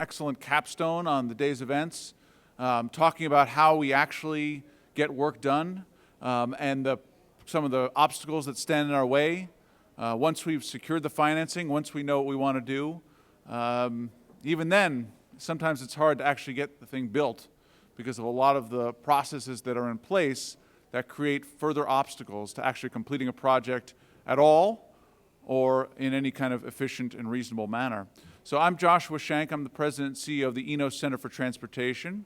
excellent capstone on the day's events, talking about how we actually get work done and some of the obstacles that stand in our way. Once we've secured the financing, once we know what we want to do, even then, sometimes it's hard to actually get the thing built because of a lot of the processes that are in place that create further obstacles to actually completing a project at all or in any kind of efficient and reasonable manner. So I'm Joshua Shank. I'm the President and CEO of the Enos Center for Transportation.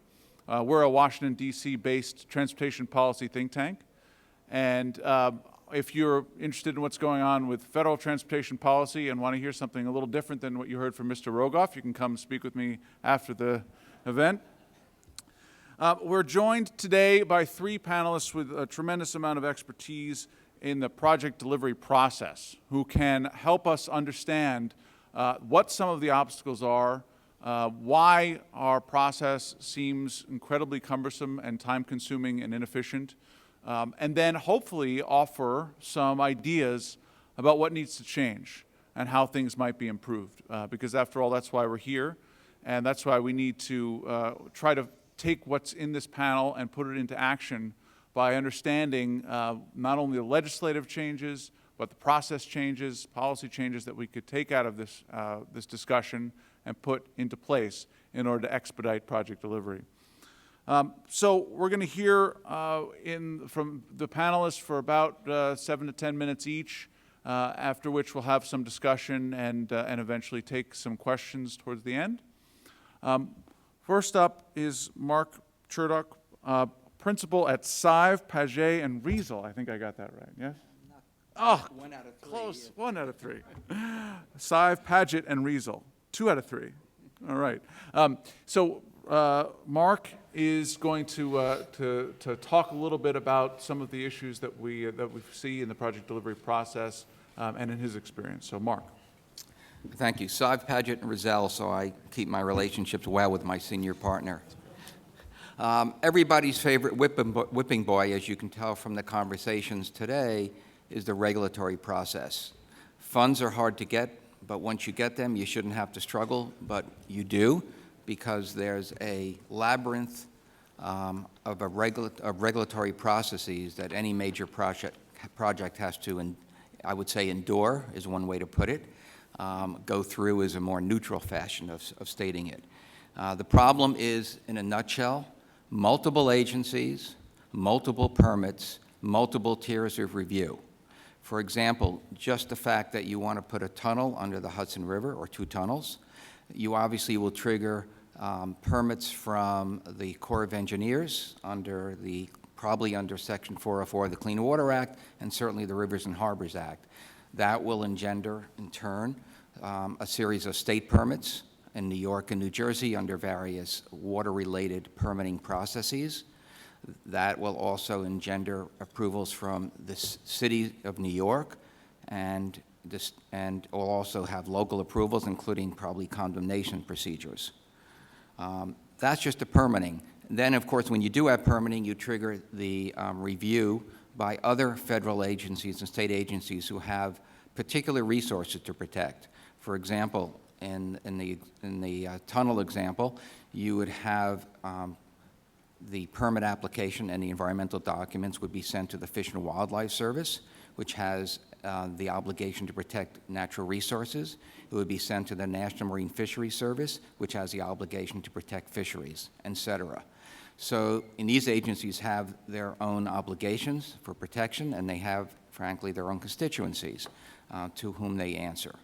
We're a Washington, D.C. based transportation policy think tank. And if you're interested in what's going on with federal transportation policy and want to hear something a little different than what you heard from Mr. Rogoff, you can come speak with me after the event. We're joined today by three panelists with a tremendous amount of expertise in the project delivery process who can help us understand what some of the obstacles are, why our process seems incredibly cumbersome and time-consuming and inefficient, and then hopefully offer some ideas about what needs to change and how things might be improved. Because after all, that's why we're here, and that's why we need to try to take what's in this panel and put it into action by understanding not only the legislative changes, but the process changes, policy changes that we could take out of this, this discussion and put into place in order to expedite project delivery. So we're going to hear from the panelists for about 7 to 10 minutes each, after which we'll have some discussion and eventually take some questions towards the end. First up is Mark Chertoff, principal at Sive, Paget, and Riesel. I think I got that right, yes? Oh, 1 out of 3. close, 1 out of 3. Sive, Paget, and Riesel, 2 out of 3. All right. Mark is going to talk a little bit about some of the issues that we see in the project delivery process and in his experience. So, Mark. Thank you. Sive, Paget, and Riesel, so I keep my relationships well with my senior partner. Everybody's favorite whipping boy, as you can tell from the conversations today, is the regulatory process. Funds are hard to get, but once you get them, you shouldn't have to struggle, but you do, because there's a labyrinth of regulatory processes that any major project has to, and I would say endure is one way to put it. Go through is a more neutral fashion of stating it. The problem is, in a nutshell, multiple agencies, multiple permits, multiple tiers of review. For example, just the fact that you want to put a tunnel under the Hudson River, or 2 tunnels, you obviously will trigger permits from the Corps of Engineers probably under Section 404 of the Clean Water Act, and certainly the Rivers and Harbors Act. That will engender, in turn, a series of state permits in New York and New Jersey under various water-related permitting processes. That will also engender approvals from the City of New York, and will also have local approvals, including probably condemnation procedures. That's just the permitting. Then, of course, when you do have permitting, you trigger the review by other federal agencies and state agencies who have particular resources to protect. For example, in the tunnel example, you would have the permit application and the environmental documents would be sent to the Fish and Wildlife Service, which has the obligation to protect natural resources. It would be sent to the National Marine Fisheries Service, which has the obligation to protect fisheries, etc. So, and these agencies have their own obligations for protection, and they have, frankly, their own constituencies to whom they answer.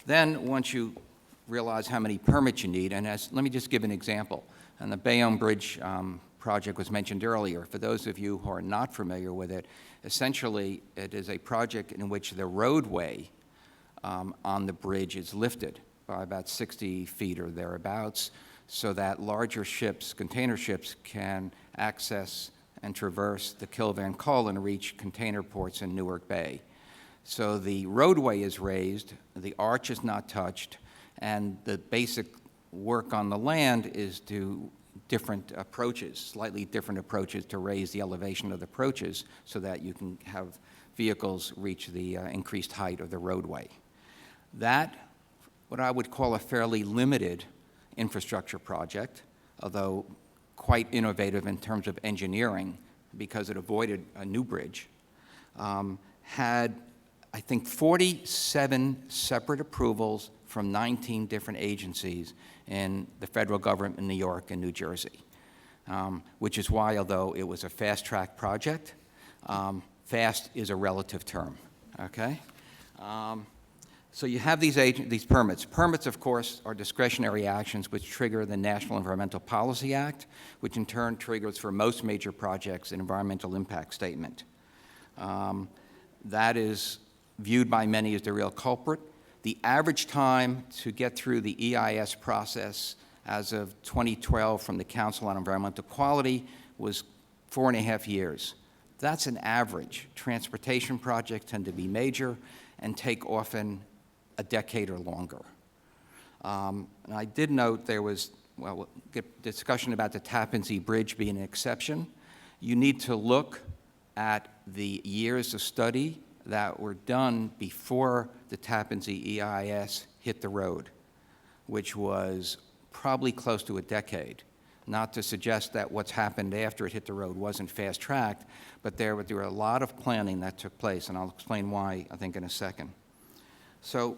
Then, once you realize how many permits you need, and let me just give an example. And the Bayonne Bridge project was mentioned earlier. For those of you who are not familiar with it, essentially it is a project in which the roadway on the bridge is lifted by about 60 feet or thereabouts, so that larger ships, container ships, can access and traverse the Kill Van Kull and reach container ports in Newark Bay. So the roadway is raised, the arch is not touched, and the basic work on the land is to different approaches, slightly different approaches to raise the elevation of the approaches so that you can have vehicles reach the increased height of the roadway. That, what I would call a fairly limited infrastructure project, although quite innovative in terms of engineering because it avoided a new bridge, had, I think, 47 separate approvals from 19 different agencies in the federal government in New York and New Jersey, which is why, although it was a fast-track project, fast is a relative term, okay? So you have these permits. Permits, of course, are discretionary actions which trigger the National Environmental Policy Act, which in turn triggers for most major projects an environmental impact statement. That is viewed by many as the real culprit. The average time to get through the EIS process as of 2012 from the Council on Environmental Quality was 4.5 years. That's an average. Transportation projects tend to be major and take often a decade or longer. And I did note there was, well, discussion about the Tappan Zee Bridge being an exception. You need to look at the years of study that were done before the Tappan Zee EIS hit the road, which was probably close to a decade. Not to suggest that what's happened after it hit the road wasn't fast-tracked, but there were a lot of planning that took place, and I'll explain why, I think, in a second. So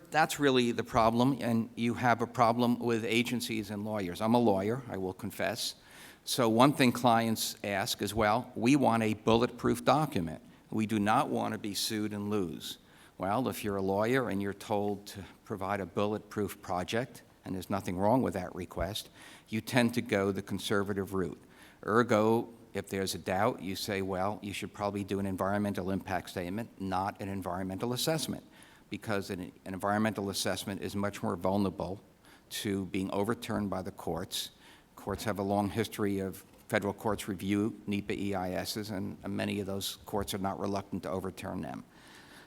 that's really the problem, and you have a problem with agencies and lawyers. I'm a lawyer, I will confess. So one thing clients ask is, well, we want a bulletproof document. We do not want to be sued and lose. Well, if you're a lawyer and you're told to provide a bulletproof project, and there's nothing wrong with that request, you tend to go the conservative route. Ergo, if there's a doubt, you say, well, you should probably do an environmental impact statement, not an environmental assessment, because an environmental assessment is much more vulnerable to being overturned by the courts. Courts have a long history of federal courts review NEPA EISs, and many of those courts are not reluctant to overturn them.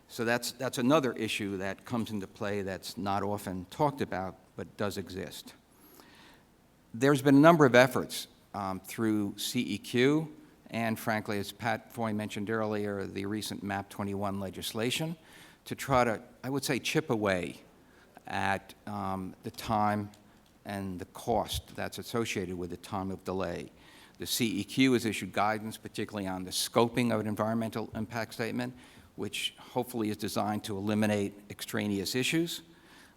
So that's another issue that comes into play that's not often talked about, but does exist. There's been a number of efforts through CEQ and, frankly, as Pat Foy mentioned earlier, the recent MAP 21 legislation to try to, I would say, chip away at the time and the cost that's associated with the time of delay. The CEQ has issued guidance, particularly on the scoping of an environmental impact statement, which hopefully is designed to eliminate extraneous issues.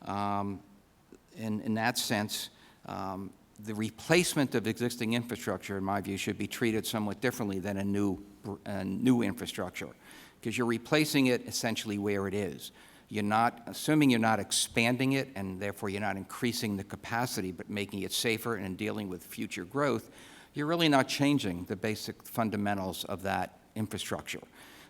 In that sense, the replacement of existing infrastructure, in my view, should be treated somewhat differently than a new infrastructure, because you're replacing it essentially where it is. You're not, assuming you're not expanding it, and therefore you're not increasing the capacity, but making it safer and dealing with future growth, you're really not changing the basic fundamentals of that infrastructure.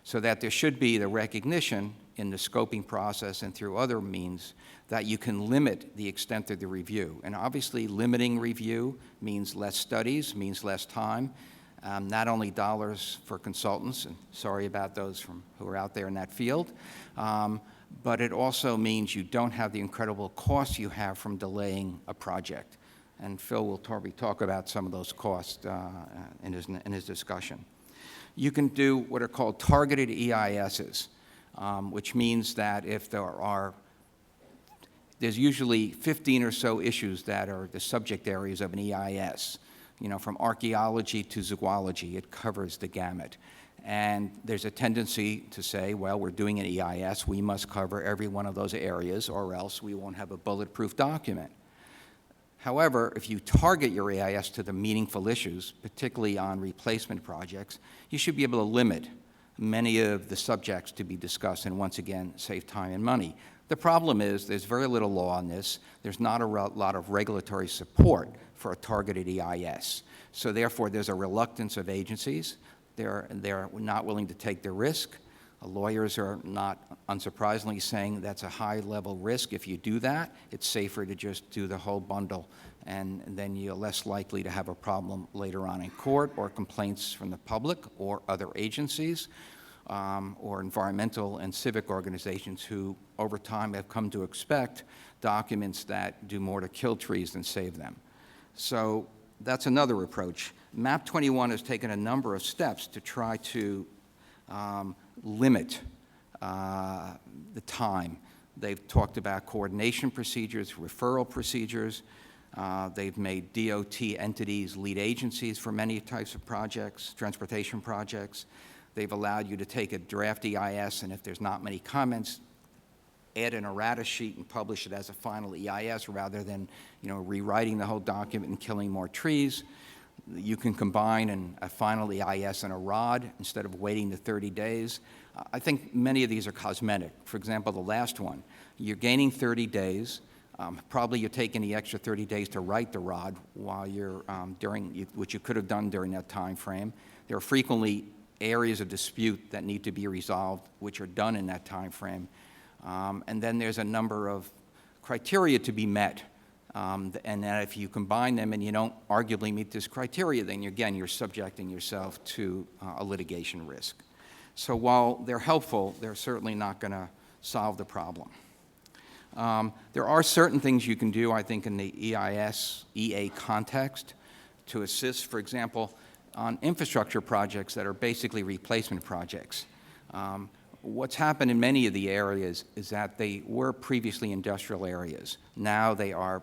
So that there should be the recognition in the scoping process and through other means that you can limit the extent of the review. And obviously, limiting review means less studies, means less time, not only dollars for consultants, and sorry about those who are out there in that field, but it also means you don't have the incredible costs you have from delaying a project. And Phil will probably talk about some of those costs in his discussion. You can do what are called targeted EISs, which means that if there's usually 15 or so issues that are the subject areas of an EIS. You know, from archaeology to zoology, it covers the gamut. And there's a tendency to say, well, we're doing an EIS, we must cover every one of those areas, or else we won't have a bulletproof document. However, if you target your EIS to the meaningful issues, particularly on replacement projects, you should be able to limit many of the subjects to be discussed and, once again, save time and money. The problem is there's very little law on this. There's not a lot of regulatory support for a targeted EIS. So therefore, there's a reluctance of agencies. They're not willing to take the risk. Lawyers are not unsurprisingly saying that's a high-level risk. If you do that, it's safer to just do the whole bundle, and then you're less likely to have a problem later on in court or complaints from the public or other agencies or environmental and civic organizations who, over time, have come to expect documents that do more to kill trees than save them. So that's another approach. MAP 21 has taken a number of steps to try to limit the time. They've talked about coordination procedures, referral procedures. They've made DOT entities lead agencies for many types of projects, transportation projects. They've allowed you to take a draft EIS, and if there's not many comments, add an errata sheet and publish it as a final EIS rather than, rewriting the whole document and killing more trees. You can combine a final EIS and a ROD instead of waiting the 30 days. I think many of these are cosmetic. For example, the last one, you're gaining 30 days. Probably you're taking the extra 30 days to write the ROD while you're which you could have done during that time frame. There are frequently areas of dispute that need to be resolved, which are done in that time frame. And then there's a number of criteria to be met. And that if you combine them and you don't arguably meet this criteria, then you're subjecting yourself to a litigation risk. So while they're helpful, they're certainly not going to solve the problem. There are certain things you can do, I think, in the EA context to assist, for example, on infrastructure projects that are basically replacement projects. What's happened in many of the areas is that they were previously industrial areas. Now they are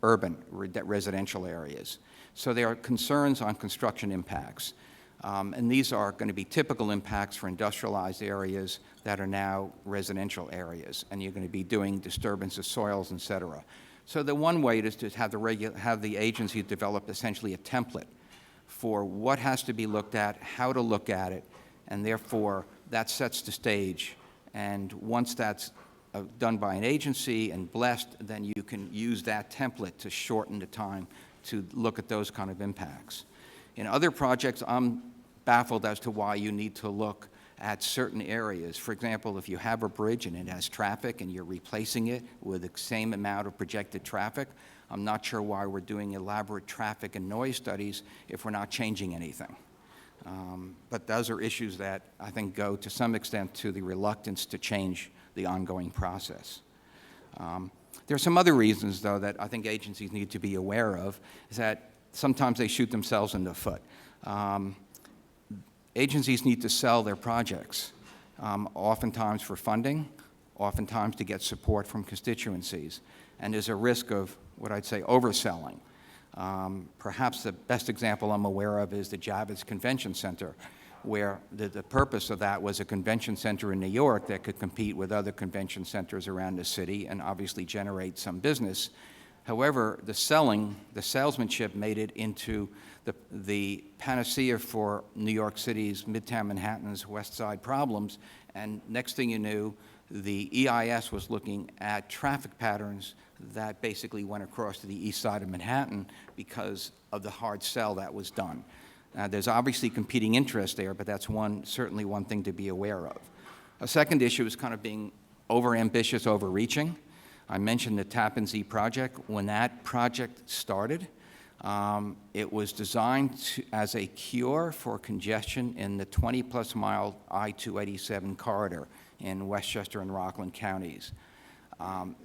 urban residential areas. So there are concerns on construction impacts. And these are going to be typical impacts for industrialized areas that are now residential areas. And you're going to be doing disturbance of soils, et cetera. So the one way is to have the agency develop essentially a template for what has to be looked at, how to look at it, and therefore that sets the stage. And once that's done by an agency and blessed, then you can use that template to shorten the time to look at those kind of impacts. In other projects, I'm baffled as to why you need to look at certain areas. For example, if you have a bridge and it has traffic and you're replacing it with the same amount of projected traffic, I'm not sure why we're doing elaborate traffic and noise studies if we're not changing anything. But those are issues that I think go to some extent to the reluctance to change the ongoing process. There are some other reasons, though, that I think agencies need to be aware of, is that sometimes they shoot themselves in the foot. Agencies need to sell their projects, oftentimes for funding, oftentimes to get support from constituencies. And there's a risk of what I'd say overselling. Perhaps the best example I'm aware of is the Javits Convention Center, where the purpose of that was a convention center in New York that could compete with other convention centers around the city and obviously generate some business. However, the salesmanship made it into the panacea for New York City's Midtown Manhattan's West Side problems, and next thing you knew, the EIS was looking at traffic patterns that basically went across to the east side of Manhattan because of the hard sell that was done. There's obviously competing interest there, but that's certainly one thing to be aware of. A second issue is kind of being overambitious, overreaching. I mentioned the Tappan Zee project. When that project started, it was designed as a cure for congestion in the 20-plus mile I-287 corridor in Westchester and Rockland counties.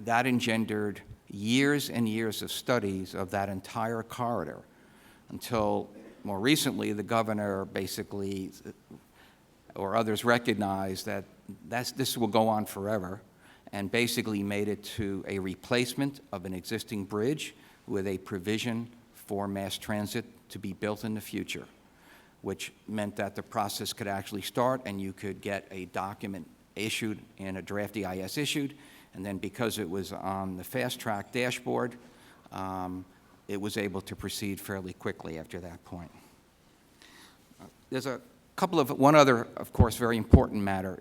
That engendered years and years of studies of that entire corridor until more recently the governor basically, or others recognized that this will go on forever, and basically made it to a replacement of an existing bridge with a provision for mass transit to be built in the future, which meant that the process could actually start and you could get a document issued and a draft EIS issued, and then because it was on the fast track dashboard, it was able to proceed fairly quickly after that point. There's one other, of course, very important matter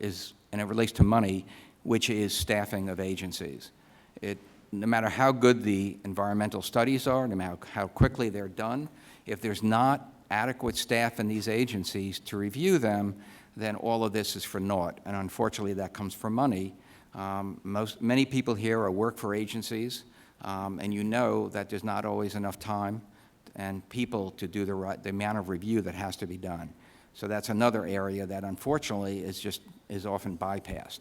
and it relates to money, which is staffing of agencies. No matter how good the environmental studies are, no matter how quickly they're done, if there's not adequate staff in these agencies to review them, then all of this is for naught. And unfortunately, that comes from money. Many people here work for agencies, and you know that there's not always enough time and people to do the amount of review that has to be done. So that's another area that unfortunately is often bypassed.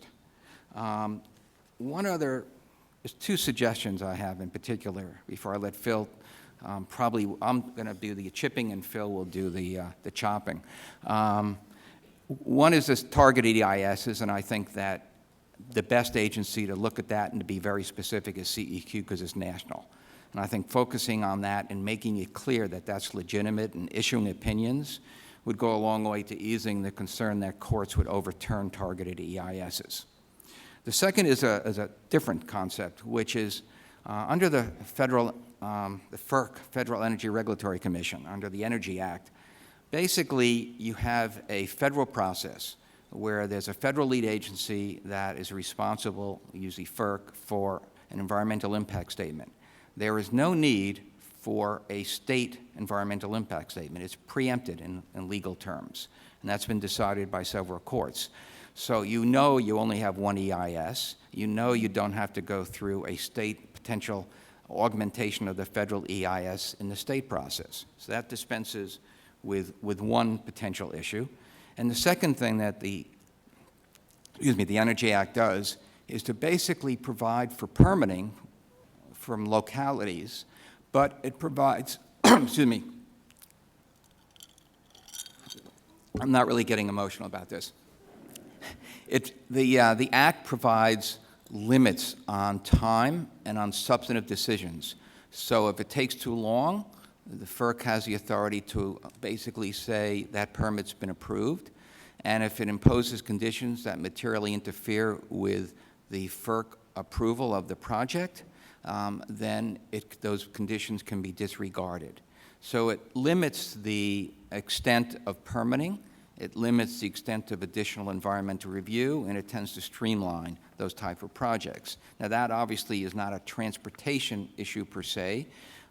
There's two suggestions I have in particular before I let Phil, probably I'm going to do the chipping and Phil will do the chopping. One is this targeted EISs, and I think that the best agency to look at that and to be very specific is CEQ because it's national. And I think focusing on that and making it clear that that's legitimate and issuing opinions would go a long way to easing the concern that courts would overturn targeted EISs. The second is a different concept, which is under the FERC, Federal Energy Regulatory Commission, under the Energy Act, basically you have a federal process where there's a federal lead agency that is responsible, usually FERC, for an environmental impact statement. There is no need for a state environmental impact statement. It's preempted in legal terms, and that's been decided by several courts. So you know you only have one EIS. You know you don't have to go through a state potential augmentation of the federal EIS in the state process. So that dispenses with one potential issue. And the second thing that the Energy Act does is to basically provide for permitting from localities, but it provides, excuse me, I'm not really getting emotional about this. The Act provides limits on time and on substantive decisions. So if it takes too long, the FERC has the authority to basically say that permit's been approved. And if it imposes conditions that materially interfere with the FERC approval of the project, then those conditions can be disregarded. So it limits the extent of permitting, it limits the extent of additional environmental review, and it tends to streamline those type of projects. Now that obviously is not a transportation issue per se,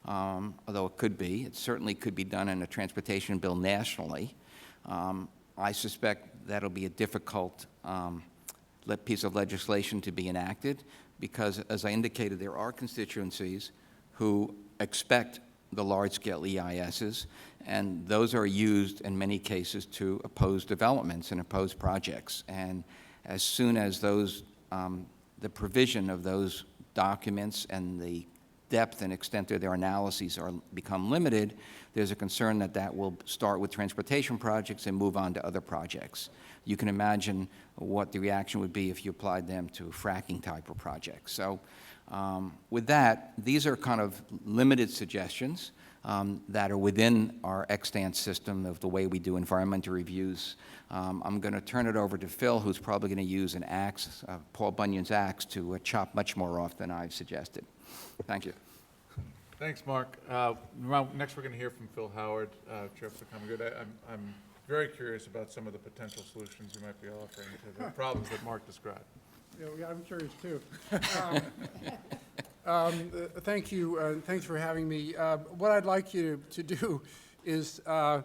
although it could be. It certainly could be done in a transportation bill nationally. I suspect that'll be a difficult piece of legislation to be enacted because, as I indicated, there are constituencies who expect the large-scale EISs, and those are used in many cases to oppose developments and oppose projects. And as soon as those, the provision of those documents and the depth and extent of their analyses become limited, there's a concern that that will start with transportation projects and move on to other projects. You can imagine what the reaction would be if you applied them to fracking type of projects. So with that, these are kind of limited suggestions that are within our extant system of the way we do environmental reviews. I'm going to turn it over to Phil, who's probably going to use an axe, Paul Bunyan's axe, to chop much more off than I've suggested. Thank you. Thanks, Mark. Next, we're going to hear from Phil Howard, Chair for the Common Good. I'm very curious about some of the potential solutions you might be offering to the problems that Mark described. Yeah, I'm curious too. Thank you, and thanks for having me. What I'd like you to do is try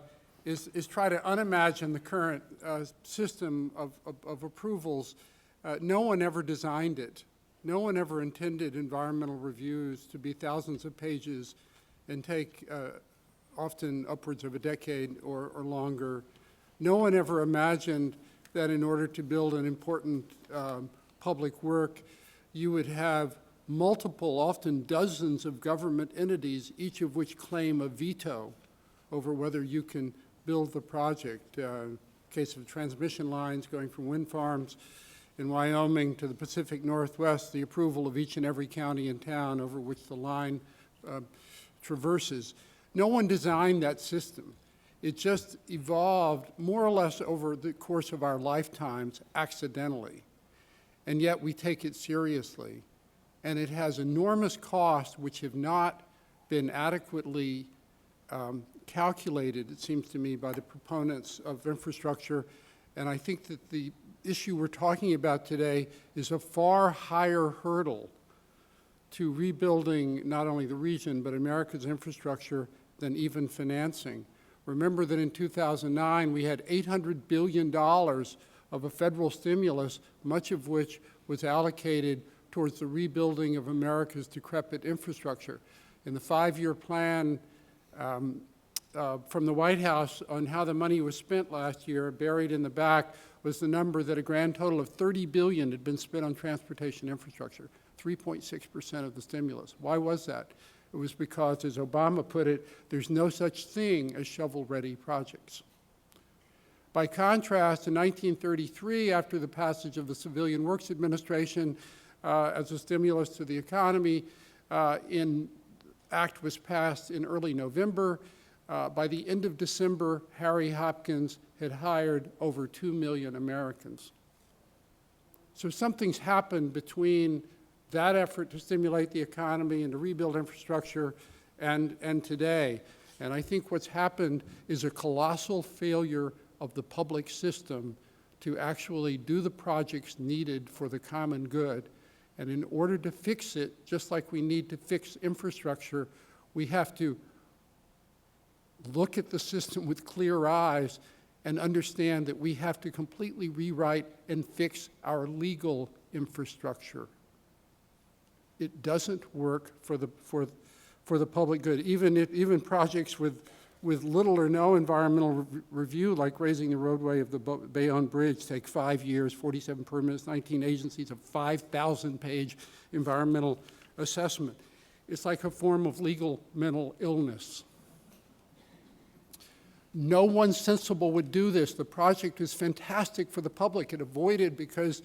to unimagine the current system of approvals. No one ever designed it. No one ever intended environmental reviews to be thousands of pages and take often upwards of a decade or longer. No one ever imagined that in order to build an important public work, you would have multiple, often dozens of government entities, each of which claim a veto over whether you can build the project. Case of transmission lines going from wind farms in Wyoming to the Pacific Northwest, the approval of each and every county and town over which the line traverses. No one designed that system. It just evolved more or less over the course of our lifetimes accidentally. And yet we take it seriously. And it has enormous costs which have not been adequately calculated, it seems to me, by the proponents of infrastructure. And I think that the issue we're talking about today is a far higher hurdle to rebuilding not only the region but America's infrastructure than even financing. Remember that in 2009 we had $800 billion of a federal stimulus, much of which was allocated towards the rebuilding of America's decrepit infrastructure. In the 5-year plan from the White House on how the money was spent last year, buried in the back was the number that a grand total of $30 billion had been spent on transportation infrastructure, 3.6% of the stimulus. Why was that? It was because, as Obama put it, there's no such thing as shovel-ready projects. By contrast, in 1933, after the passage of the Civilian Works Administration as a stimulus to the economy, in act was passed in early November. By the end of December, Harry Hopkins had hired over 2 million Americans. So something's happened between that effort to stimulate the economy and to rebuild infrastructure and today. And I think what's happened is a colossal failure of the public system to actually do the projects needed for the common good. And in order to fix it, just like we need to fix infrastructure, we have to look at the system with clear eyes and understand that we have to completely rewrite and fix our legal infrastructure. It doesn't work for the public good. Even projects with little or no environmental review, like raising the roadway of the Bayonne Bridge, take 5 years, 47 permits, 19 agencies, a 5,000-page environmental assessment. It's like a form of legal mental illness. No one sensible would do this. The project is fantastic for the public. It avoided, because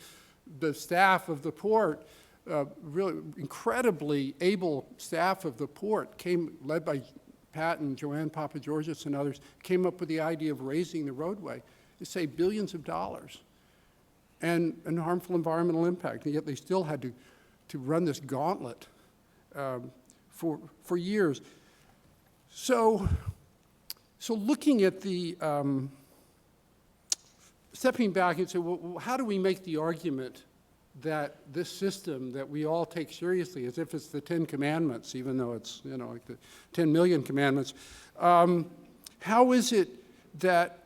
the staff of the port, really incredibly able staff of the port, led by Pat and Joanne Papageorgis and others, came up with the idea of raising the roadway to save billions of dollars and harmful environmental impact. And yet they still had to run this gauntlet for years. So looking at the, stepping back and say, well, how do we make the argument that this system that we all take seriously, as if it's the 10 Commandments, even though it's, like the 10 million commandments, how is it that,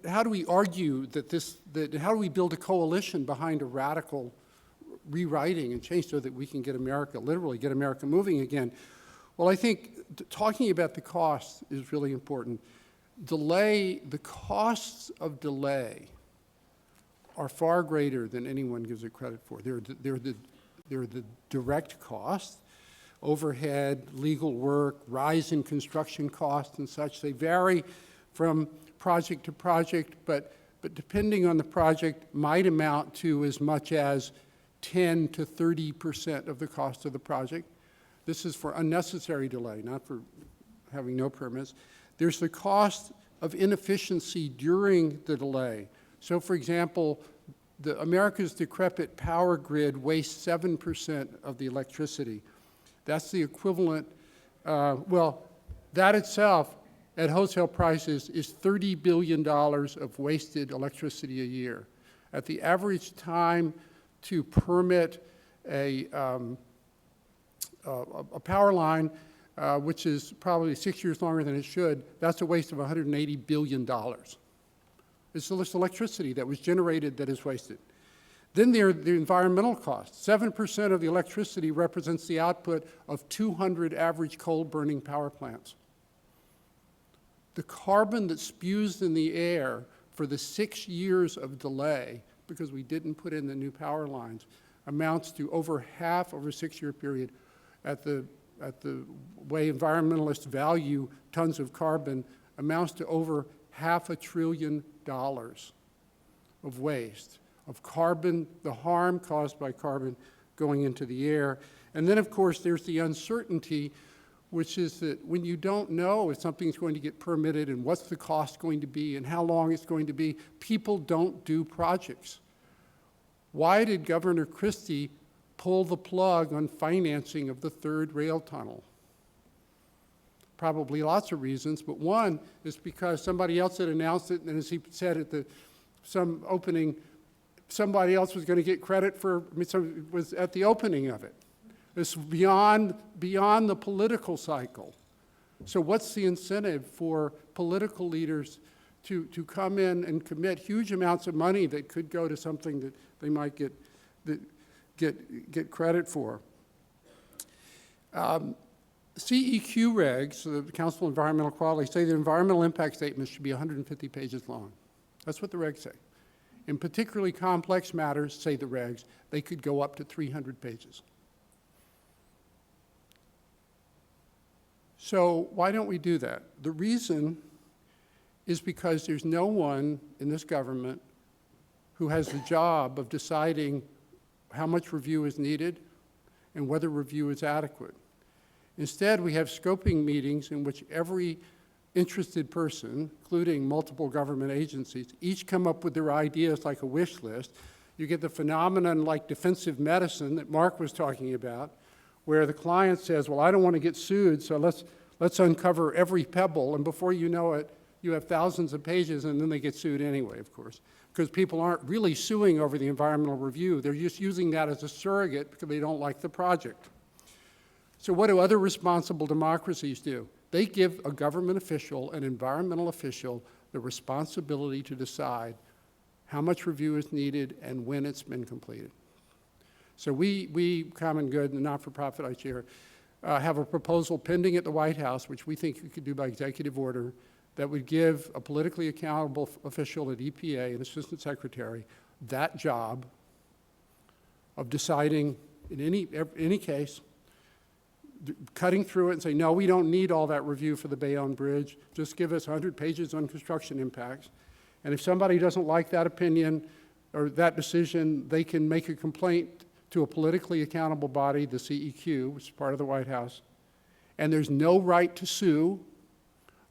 how do we argue that how do we build a coalition behind a radical rewriting and change so that we can get America, literally get America moving again? Well, I think talking about the costs is really important. The costs of delay are far greater than anyone gives it credit for. They're the direct costs, overhead, legal work, rise in construction costs and such. They vary from project to project, but depending on the project, might amount to as much as 10 to 30% of the cost of the project. This is for unnecessary delay, not for having no permits. There's the cost of inefficiency during the delay. So, for example, America's decrepit power grid wastes 7% of the electricity. That's the equivalent, that itself, at wholesale prices, is $30 billion of wasted electricity a year. At the average time to permit a power line, which is probably 6 years longer than it should, that's a waste of $180 billion. It's the electricity that was generated that is wasted. Then there are the environmental costs. 7% of the electricity represents the output of 200 average coal-burning power plants. The carbon that spews in the air for the 6 years of delay, because we didn't put in the new power lines, amounts to over half over a 6-year period. At the way environmentalists value tons of carbon, amounts to over $500 billion of waste, of carbon, the harm caused by carbon going into the air. And then, of course, there's the uncertainty, which is that when you don't know if something's going to get permitted and what's the cost going to be and how long it's going to be, people don't do projects. Why did Governor Christie pull the plug on financing of the third rail tunnel? Probably lots of reasons, but one is because somebody else had announced it, and as he said at some opening, somebody else was going to get credit for, was at the opening of it. It's beyond the political cycle. So what's the incentive for political leaders to come in and commit huge amounts of money that could go to something that they might get credit for? CEQ regs, the Council on Environmental Quality, say the environmental impact statements should be 150 pages long. That's what the regs say. In particularly complex matters, say the regs, they could go up to 300 pages. So why don't we do that? The reason is because there's no one in this government who has the job of deciding how much review is needed and whether review is adequate. Instead, we have scoping meetings in which every interested person, including multiple government agencies, each come up with their ideas like a wish list. You get the phenomenon like defensive medicine that Mark was talking about, where the client says, well, I don't want to get sued, so let's uncover every pebble, and before you know it, you have thousands of pages, and then they get sued anyway, of course, because people aren't really suing over the environmental review. They're just using that as a surrogate because they don't like the project. So what do other responsible democracies do? They give a government official, an environmental official, the responsibility to decide how much review is needed and when it's been completed. So we Common Good, the not-for-profit I chair, have a proposal pending at the White House, which we think we could do by executive order, that would give a politically accountable official at EPA, an assistant secretary, that job of deciding in any case, cutting through it and say, no, we don't need all that review for the Bayonne Bridge. Just give us 100 pages on construction impacts. And if somebody doesn't like that opinion or that decision, they can make a complaint to a politically accountable body, the CEQ, which is part of the White House. And there's no right to sue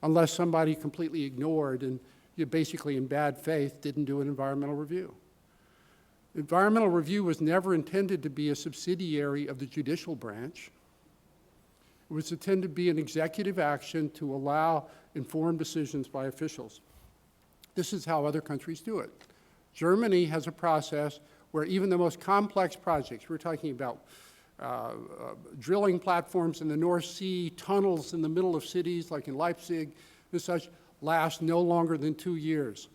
unless somebody completely ignored and you basically in bad faith didn't do an environmental review. Environmental review was never intended to be a subsidiary of the judicial branch. It was intended to be an executive action to allow informed decisions by officials. This is how other countries do it. Germany has a process where even the most complex projects, we're talking about drilling platforms in the North Sea, tunnels in the middle of cities like in Leipzig and such, last no longer than 2 years.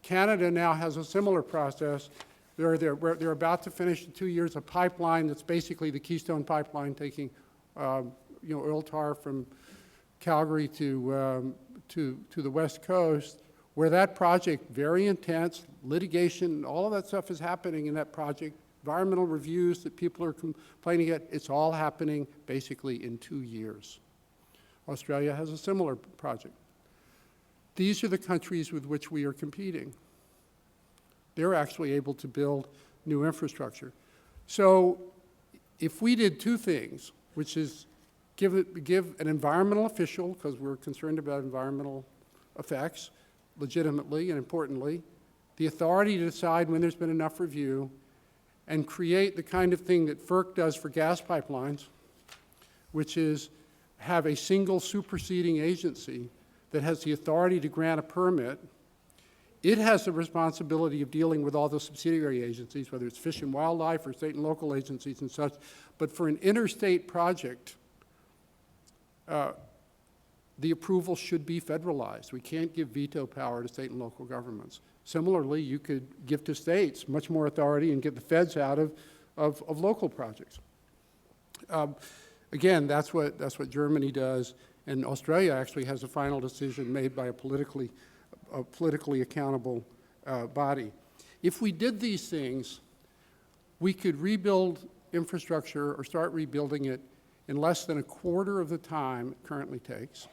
Canada now has a similar process. They're about to finish 2 years of pipeline that's basically the Keystone Pipeline taking oil tar from Calgary to the West Coast, where that project, very intense, litigation, all of that stuff is happening in that project, environmental reviews that people are complaining at, it's all happening basically in 2 years. Australia has a similar project. These are the countries with which we are competing. They're actually able to build new infrastructure. So if we did two things, which is give an environmental official, because we're concerned about environmental effects, legitimately and importantly, the authority to decide when there's been enough review, and create the kind of thing that FERC does for gas pipelines, which is have a single superseding agency that has the authority to grant a permit. It has the responsibility of dealing with all the subsidiary agencies, whether it's Fish and Wildlife or state and local agencies and such. But for an interstate project, the approval should be federalized. We can't give veto power to state and local governments. Similarly, you could give to states much more authority and get the feds out of local projects. Again, that's what Germany does, and Australia actually has a final decision made by a politically accountable body. If we did these things, we could rebuild infrastructure or start rebuilding it in less than a quarter of the time it currently takes,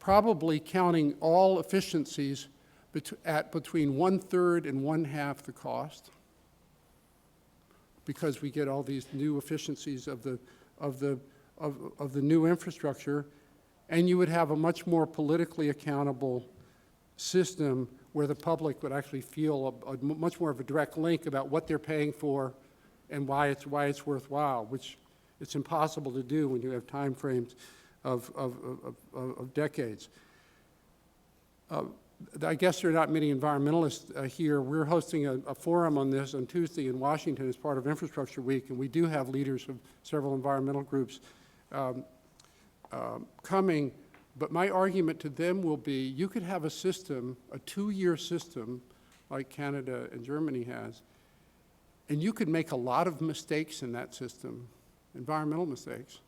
probably counting all efficiencies at between 1/3 and 1/2 the cost, because we get all these new efficiencies of the new infrastructure, and you would have a much more politically accountable system where the public would actually feel a much more of a direct link about what they're paying for and why it's worthwhile, which it's impossible to do when you have time frames of decades. I guess there are not many environmentalists here. We're hosting a forum on this on Tuesday in Washington as part of Infrastructure Week, and we do have leaders of several environmental groups coming. But my argument to them will be, you could have a system, a 2-year system like Canada and Germany has, and you could make a lot of mistakes in that system, environmental mistakes,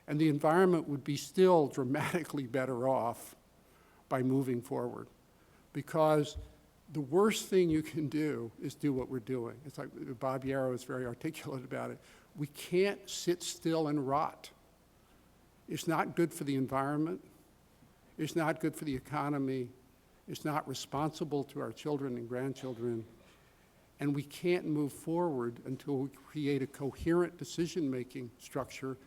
and the environment would be still dramatically better off by moving forward. Because the worst thing you can do is do what we're doing. It's like Bob Yarrow is very articulate about it. We can't sit still and rot. It's not good for the environment. It's not good for the economy. It's not responsible to our children and grandchildren. And we can't move forward until we create a coherent decision-making structure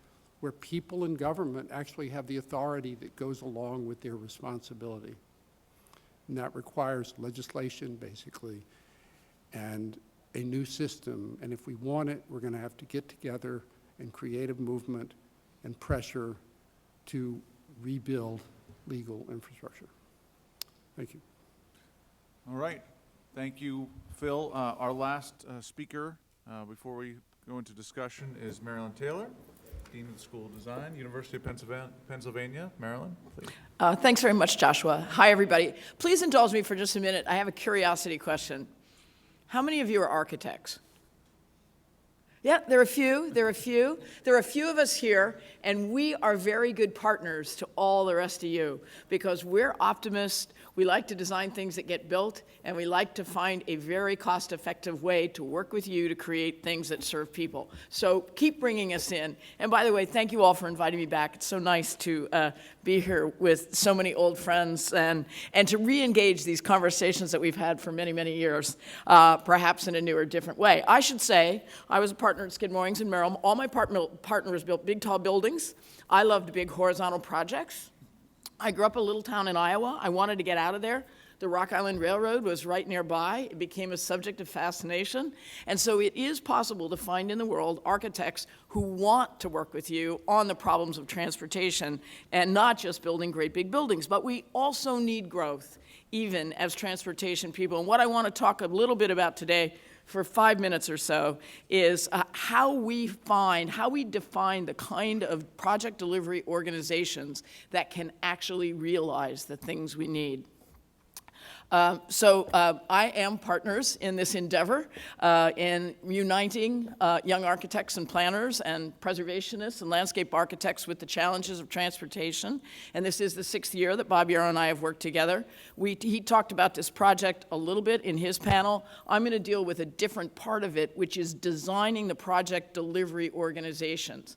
where people in government actually have the authority that goes along with their responsibility. And that requires legislation, basically, and a new system. And if we want it, we're going to have to get together and create a movement and pressure to rebuild legal infrastructure. Thank you. All right. Thank you, Phil. Our last speaker before we go into discussion is Marilyn Taylor, Dean of the School of Design, University of Pennsylvania. Marilyn, please. Thanks very much, Joshua. Hi, everybody. Please indulge me for just a minute. I have a curiosity question. How many of you are architects? Yeah, there are a few. There are a few. There are a few of us here, and we are very good partners to all the rest of you because we're optimists. We like to design things that get built, and we like to find a very cost-effective way to work with you to create things that serve people. So keep bringing us in. And by the way, thank you all for inviting me back. It's so nice to be here with so many old friends and to re-engage these conversations that we've had for many, many years, perhaps in a new or different way. I should say, I was a partner at Skidmore, Owings & Merrill. All my partners built big, tall buildings. I loved big horizontal projects. I grew up in a little town in Iowa. I wanted to get out of there. The Rock Island Railroad was right nearby. It became a subject of fascination. And so it is possible to find in the world architects who want to work with you on the problems of transportation and not just building great big buildings. But we also need growth, even as transportation people. And what I want to talk a little bit about today for 5 minutes or so is how we define the kind of project delivery organizations that can actually realize the things we need. I am partners in this endeavor in uniting young architects and planners and preservationists and landscape architects with the challenges of transportation. And this is the 6th year that Bob Yarrow and I have worked together. He talked about this project a little bit in his panel. I'm going to deal with a different part of it, which is designing the project delivery organizations.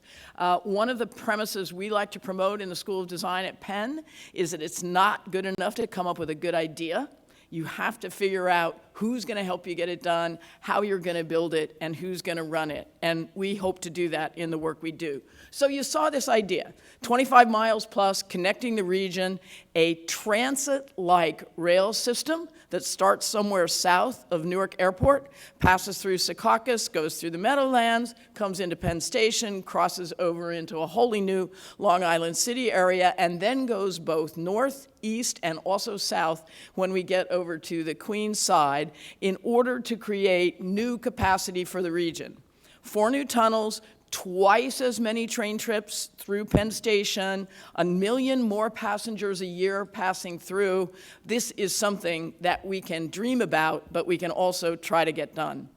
One of the premises we like to promote in the School of Design at Penn is that it's not good enough to come up with a good idea. You have to figure out who's going to help you get it done, how you're going to build it, and who's going to run it. And we hope to do that in the work we do. So you saw this idea, 25 miles plus, connecting the region, a transit-like rail system that starts somewhere south of Newark Airport, passes through Secaucus, goes through the Meadowlands, comes into Penn Station, crosses over into a wholly new Long Island City area, and then goes both north, east, and also south when we get over to the Queens side in order to create new capacity for the region. 4 new tunnels, twice as many train trips through Penn Station, 1 million more passengers a year passing through. This is something that we can dream about, but we can also try to get done.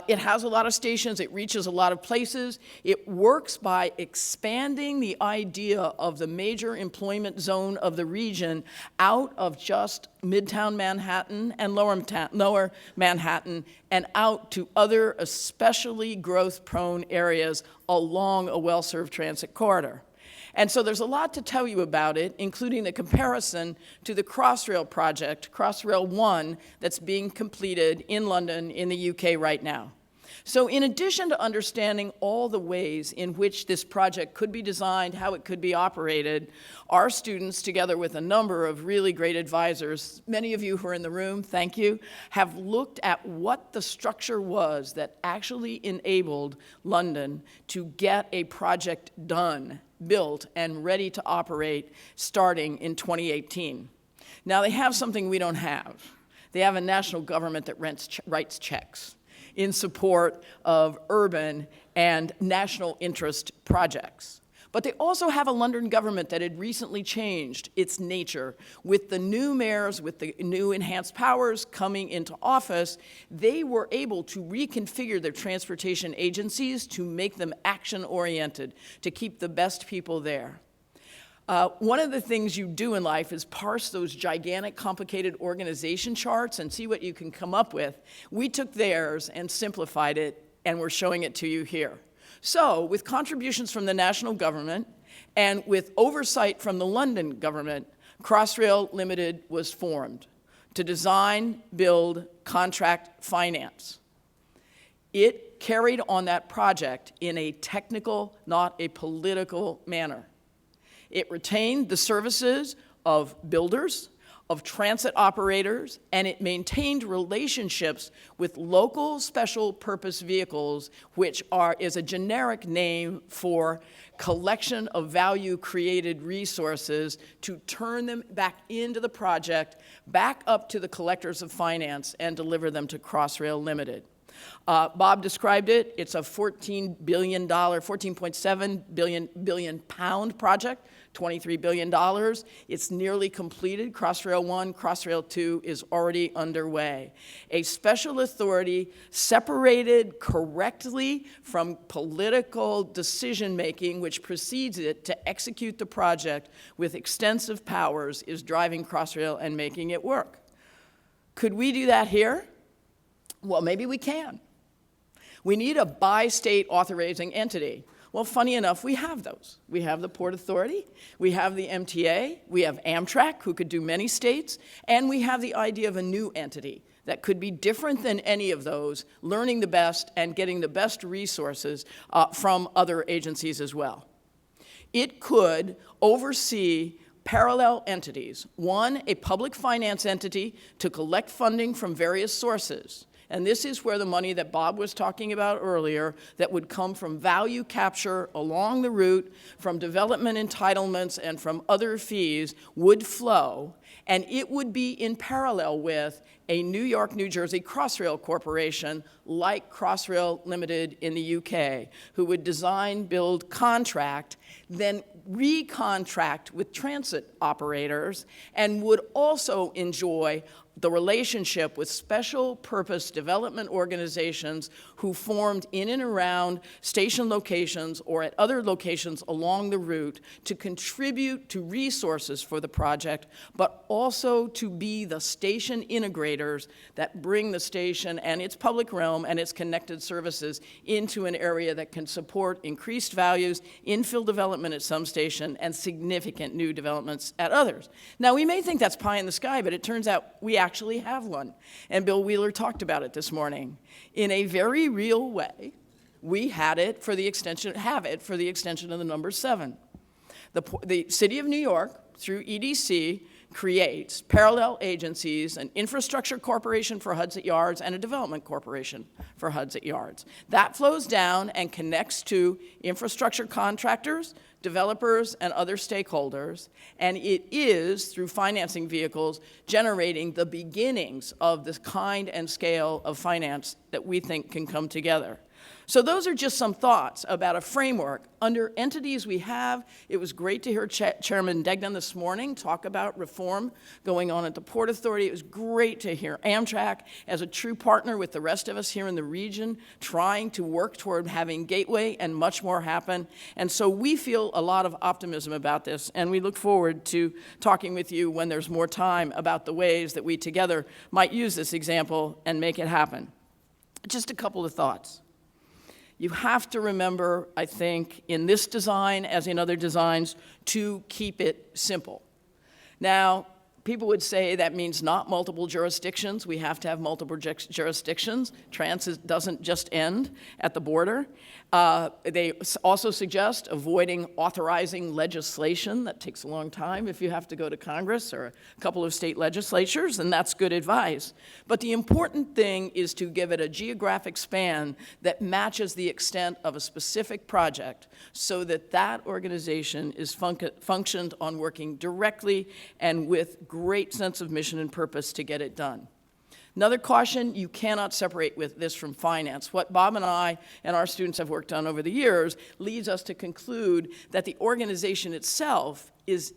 It has a lot of stations. It reaches a lot of places. It works by expanding the idea of the major employment zone of the region out of just Midtown Manhattan and Lower Manhattan and out to other especially growth-prone areas along a well-served transit corridor. And so there's a lot to tell you about it, including the comparison to the Crossrail project, Crossrail 1, that's being completed in London in the UK right now. So in addition to understanding all the ways in which this project could be designed, how it could be operated, our students, together with a number of really great advisors, many of you who are in the room, thank you, have looked at what the structure was that actually enabled London to get a project done, built, and ready to operate starting in 2018. Now, they have something we don't have. They have a national government that writes checks in support of urban and national interest projects. But they also have a London government that had recently changed its nature. With the new mayors, with the new enhanced powers coming into office, they were able to reconfigure their transportation agencies to make them action-oriented, to keep the best people there. One of the things you do in life is parse those gigantic, complicated organization charts and see what you can come up with. We took theirs and simplified it, and we're showing it to you here. So, with contributions from the national government and with oversight from the London government, Crossrail Limited was formed to design, build, contract, finance. It carried on that project in a technical, not a political manner. It retained the services of builders, of transit operators, and it maintained relationships with local special purpose vehicles, which is a generic name for collection of value created resources to turn them back into the project, back up to the collectors of finance, and deliver them to Crossrail Limited. Bob described it. It's a $14.7 billion pound project, $23 billion. It's nearly completed. Crossrail 1, Crossrail 2 is already underway. A special authority separated correctly from political decision-making, which precedes it to execute the project with extensive powers, is driving Crossrail and making it work. Could we do that here? Well, maybe we can. We need a bi-state authorizing entity. Well, funny enough, we have those. We have the Port Authority, we have the MTA, we have Amtrak, who could do many states, and we have the idea of a new entity that could be different than any of those, learning the best and getting the best resources from other agencies as well. It could oversee parallel entities. One, a public finance entity to collect funding from various sources. And this is where the money that Bob was talking about earlier that would come from value capture along the route, from development entitlements and from other fees would flow, and it would be in parallel with a New York, New Jersey Crossrail Corporation like Crossrail Limited in the UK, who would design, build, contract, then recontract with transit operators, and would also enjoy the relationship with special purpose development organizations who formed in and around station locations or at other locations along the route to contribute to resources for the project, but also to be the station integrators that bring the station and its public realm and its connected services into an area that can support increased values, infill development at some station, and significant new developments at others. Now, we may think that's pie in the sky, but it turns out we actually have one. And Bill Wheeler talked about it this morning. In a very real way, we have it for the extension of the number 7. The City of New York, through EDC, creates parallel agencies, an infrastructure corporation for Hudson Yards and a development corporation for Hudson Yards. That flows down and connects to infrastructure contractors, developers, and other stakeholders, and it is, through financing vehicles, generating the beginnings of the kind and scale of finance that we think can come together. So those are just some thoughts about a framework. Under entities we have, it was great to hear Chairman Degnan this morning talk about reform going on at the Port Authority. It was great to hear Amtrak as a true partner with the rest of us here in the region, trying to work toward having Gateway and much more happen. And so we feel a lot of optimism about this, and we look forward to talking with you when there's more time about the ways that we together might use this example and make it happen. Just a couple of thoughts. You have to remember, I think, in this design, as in other designs, to keep it simple. Now, people would say that means not multiple jurisdictions. We have to have multiple jurisdictions. Transit doesn't just end at the border. They also suggest avoiding authorizing legislation. That takes a long time if you have to go to Congress or a couple of state legislatures, and that's good advice. But the important thing is to give it a geographic span that matches the extent of a specific project so that that organization is functioned on working directly and with great sense of mission and purpose to get it done. Another caution, you cannot separate with this from finance. What Bob and I and our students have worked on over the years leads us to conclude that the organization itself is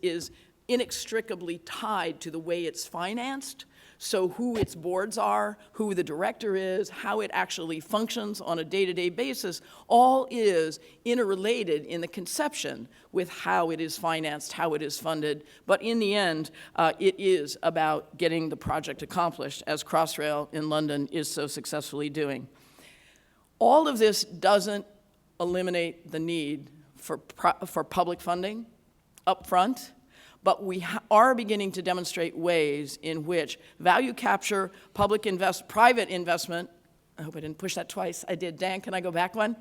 inextricably tied to the way it's financed. So who its boards are, who the director is, how it actually functions on a day-to-day basis, all is interrelated in the conception with how it is financed, how it is funded. But in the end, it is about getting the project accomplished, as Crossrail in London is so successfully doing. All of this doesn't eliminate the need for public funding up front. But we are beginning to demonstrate ways in which value capture, private investment I hope I didn't push that twice. I did. Dan, can I go back one?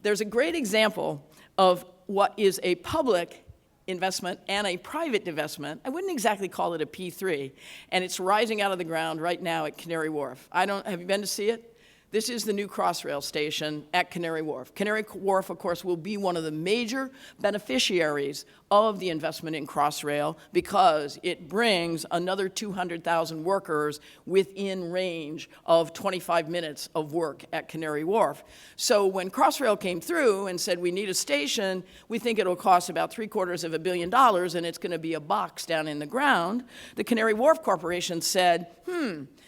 There's a great example of what is a public investment and a private investment. I wouldn't exactly call it a P3, and it's rising out of the ground right now at Canary Wharf. Have you been to see it? This is the new Crossrail station at Canary Wharf. Canary Wharf, of course, will be one of the major beneficiaries of the investment in Crossrail because it brings another 200,000 workers within range of 25 minutes of work at Canary Wharf. So when Crossrail came through and said we need a station, we think it'll cost about $750 million and it's going to be a box down in the ground, the Canary Wharf Corporation said,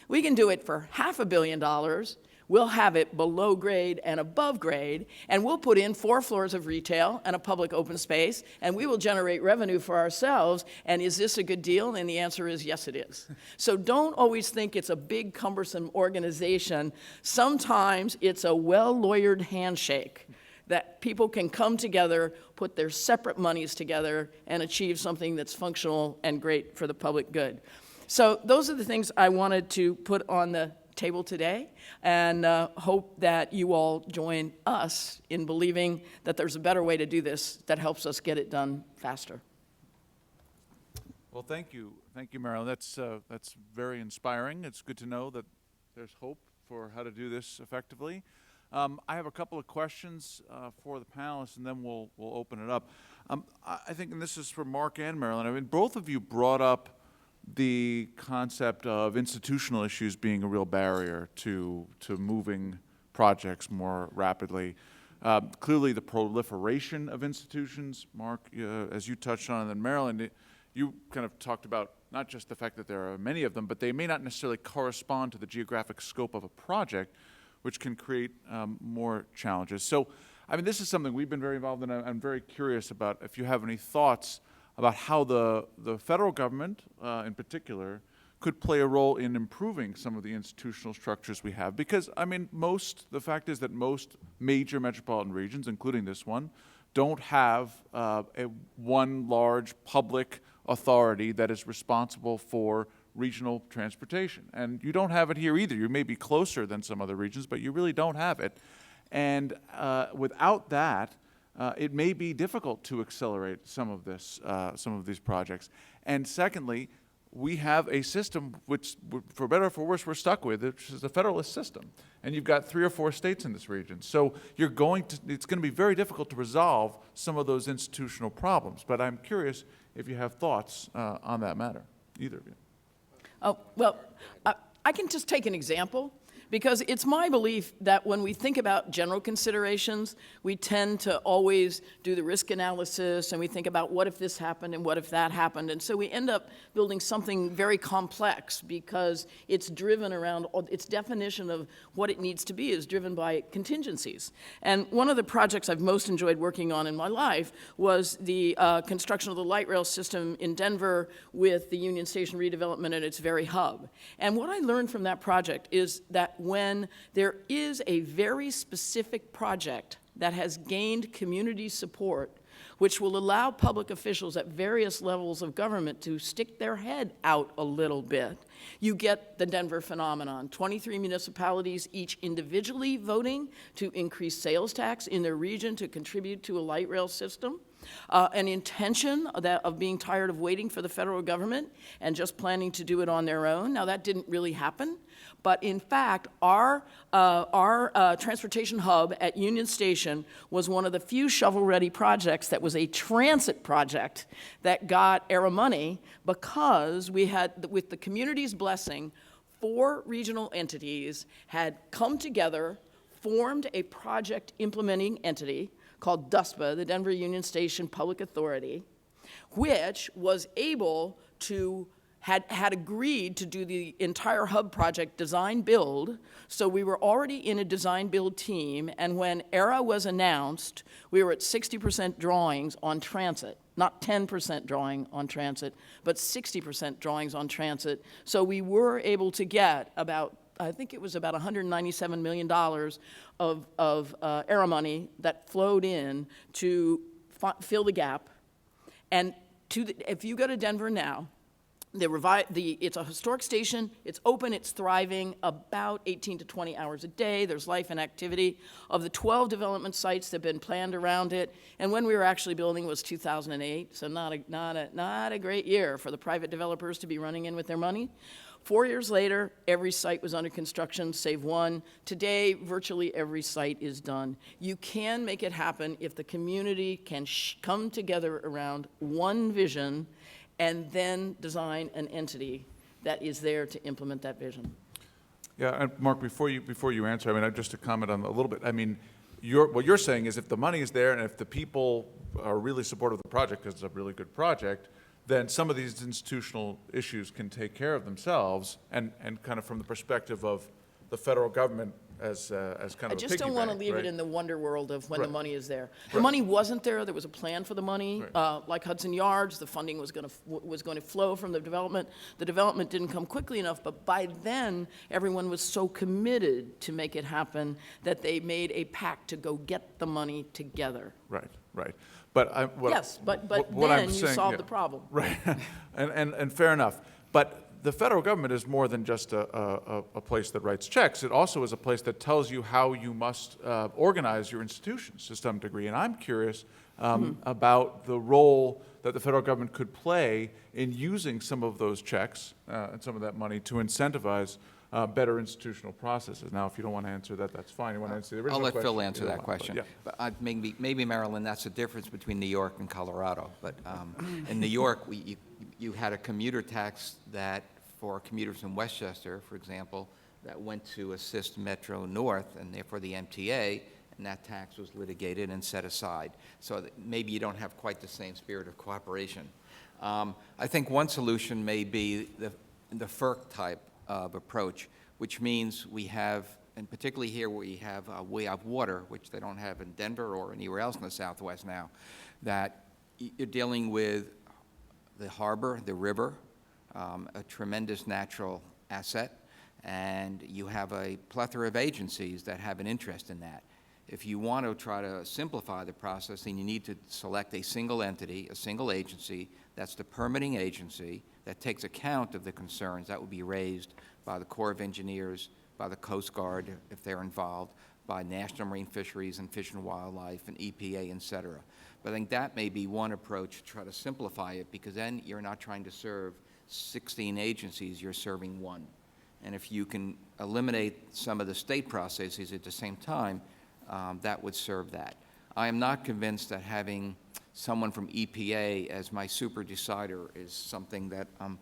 we can do it for $500 million. We'll have it below grade and above grade, and we'll put in 4 floors of retail and a public open space, and we will generate revenue for ourselves. And is this a good deal? And the answer is yes, it is. So don't always think it's a big, cumbersome organization. Sometimes it's a well-lawyered handshake that people can come together, put their separate monies together, and achieve something that's functional and great for the public good. So those are the things I wanted to put on the table today, and hope that you all join us in believing that there's a better way to do this that helps us get it done faster. Well, thank you, Marilyn. That's very inspiring. It's good to know that there's hope for how to do this effectively. I have a couple of questions for the panelists, and then we'll open it up. I think, and this is for Mark and Marilyn. I mean, both of you brought up the concept of institutional issues being a real barrier to moving projects more rapidly. Clearly, the proliferation of institutions, Mark, as you touched on, and then Marilyn, you kind of talked about not just the fact that there are many of them, but they may not necessarily correspond to the geographic scope of a project, which can create more challenges. So, I mean, this is something we've been very involved in. I'm very curious about if you have any thoughts about how the federal government, in particular, could play a role in improving some of the institutional structures we have. Because, I mean, the fact is that most major metropolitan regions, including this one, don't have one large public authority that is responsible for regional transportation. And you don't have it here either. You may be closer than some other regions, but you really don't have it. And without that, it may be difficult to accelerate some of these projects. And secondly, we have a system which, for better or for worse, we're stuck with, which is a federalist system. And you've got 3 or 4 states in this region. So it's going to be very difficult to resolve some of those institutional problems. But I'm curious if you have thoughts on that matter, either of you. Oh, well, I can just take an example. Because it's my belief that when we think about general considerations, we tend to always do the risk analysis, and we think about what if this happened and what if that happened. And so we end up building something very complex because it's driven around, its definition of what it needs to be is driven by contingencies. And one of the projects I've most enjoyed working on in my life was the construction of the light rail system in Denver with the Union Station redevelopment at its very hub. And what I learned from that project is that when there is a very specific project that has gained community support, which will allow public officials at various levels of government to stick their head out a little bit, you get the Denver phenomenon. 23 municipalities, each individually voting to increase sales tax in their region to contribute to a light rail system. An intention of being tired of waiting for the federal government and just planning to do it on their own. Now, that didn't really happen. But in fact, our transportation hub at Union Station was one of the few shovel-ready projects that was a transit project that got ERA money because we had, with the community's blessing, 4 regional entities had come together, formed a project implementing entity called DUSPA, the Denver Union Station Public Authority, which was able to had agreed to do the entire hub project design build. So we were already in a design build team, and when ERA was announced, we were at 60% drawings on transit. Not 10% drawing on transit, but 60% drawings on transit. So we were able to get about, I think it was about $197 million of ERA money that flowed in to fill the gap. And if you go to Denver now, It's a historic station. It's open. It's thriving about 18 to 20 hours a day. There's life and activity. Of the 12 development sites that have been planned around it, and when we were actually building was 2008, so not a great year for the private developers to be running in with their money. 4 years later, every site was under construction, save one. Today, virtually every site is done. You can make it happen if the community can come together around one vision and then design an entity that is there to implement that vision. Yeah, and Mark, before you answer, I mean, just to comment on a little bit, I mean, what you're saying is if the money is there and if the people are really supportive of the project, because it's a really good project, then some of these institutional issues can take care of themselves, and kind of from the perspective of the federal government as kind of a piggy bank. I just don't want to leave right? it in the wonder world of when the Right. money is there. The Right. money wasn't there. There was a plan for the money. Right. Like Hudson Yards, the funding was going to flow from the development. The development didn't come quickly enough, but by then, everyone was so committed to make it happen that they made a pact to go get the money together. Right, right. But Yes, but what I'm then you saying- solve yeah. the problem. Right, and fair enough. But the federal government is more than just a place that writes checks. It also is a place that tells you how you must organize your institutions to some degree. And I'm curious about the role that the federal government could play in using some of those checks and some of that money to incentivize better institutional processes. Now, if you don't want to answer that, that's fine. You want to answer the original I'll let question? Phil answer you don't that want to, question. but But maybe Maryland, that's the difference between New York and Colorado. But in New York, you had a commuter tax that, for commuters in Westchester, for example, that went to assist Metro North and therefore the MTA, and that tax was litigated and set aside. So that maybe you don't have quite the same spirit of cooperation. I think one solution may be the FERC type of approach, which means we have, and particularly here where we have water, which they don't have in Denver or anywhere else in the Southwest now, that you're dealing with the harbor, the river, a tremendous natural asset, and you have a plethora of agencies that have an interest in that. If you want to try to simplify the process, then you need to select a single entity, a single agency, that's the permitting agency, that takes account of the concerns that would be raised by the Corps of Engineers, by the Coast Guard, if they're involved, by National Marine Fisheries and Fish and Wildlife and EPA, et cetera. But I think that may be one approach to try to simplify it, because then you're not trying to serve 16 agencies, you're serving one. And if you can eliminate some of the state processes at the same time, that would serve that. I am not convinced that having someone from EPA as my super decider is something that I'm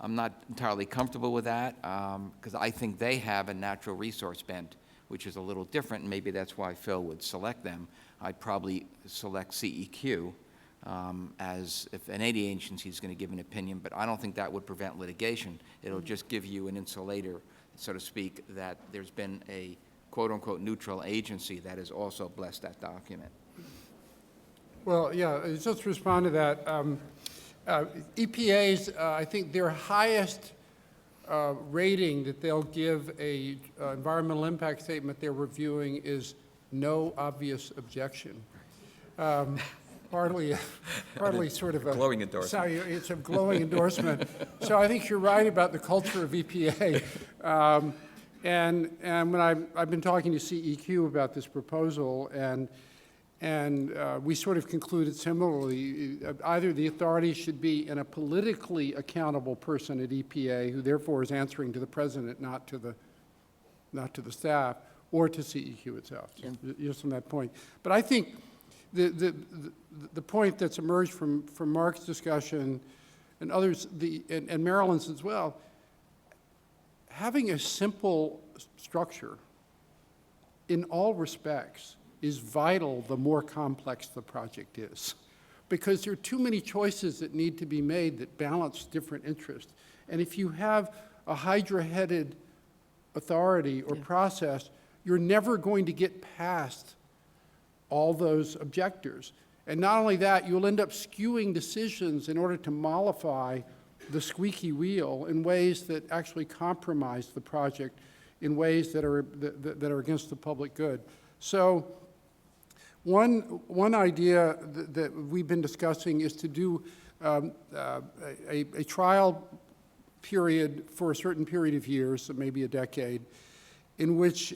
not entirely comfortable with that, because I think they have a natural resource bent, which is a little different, and maybe that's why Phil would select them. I'd probably select CEQ as if an aid agency is going to give an opinion, but I don't think that would prevent litigation. It'll just give you an insulator, so to speak, that there's been a quote-unquote neutral agency that has also blessed that document. Well, yeah, just to respond to that, EPA's, I think their highest rating that they'll give a environmental impact statement they're reviewing is no obvious objection. Hardly sort of a glowing endorsement. Sorry, it's a glowing endorsement. So I think you're right about the culture of EPA. And when I've been talking to CEQ about this proposal, and we sort of concluded similarly, either the authority should be in a politically accountable person at EPA, who therefore is answering to the president, not to the staff, or to CEQ itself, just on that point. But I think the point that's emerged from Mark's discussion and others, and Marilyn's as well, having a simple structure in all respects is vital the more complex the project is, because there are too many choices that need to be made that balance different interests. And if you have a hydra-headed authority or process, you're never going to get past all those objectors. And not only that, you'll end up skewing decisions in order to mollify the squeaky wheel in ways that actually compromise the project in ways that are against the public good. So One idea that we've been discussing is to do a trial period for a certain period of years, so maybe a decade, in which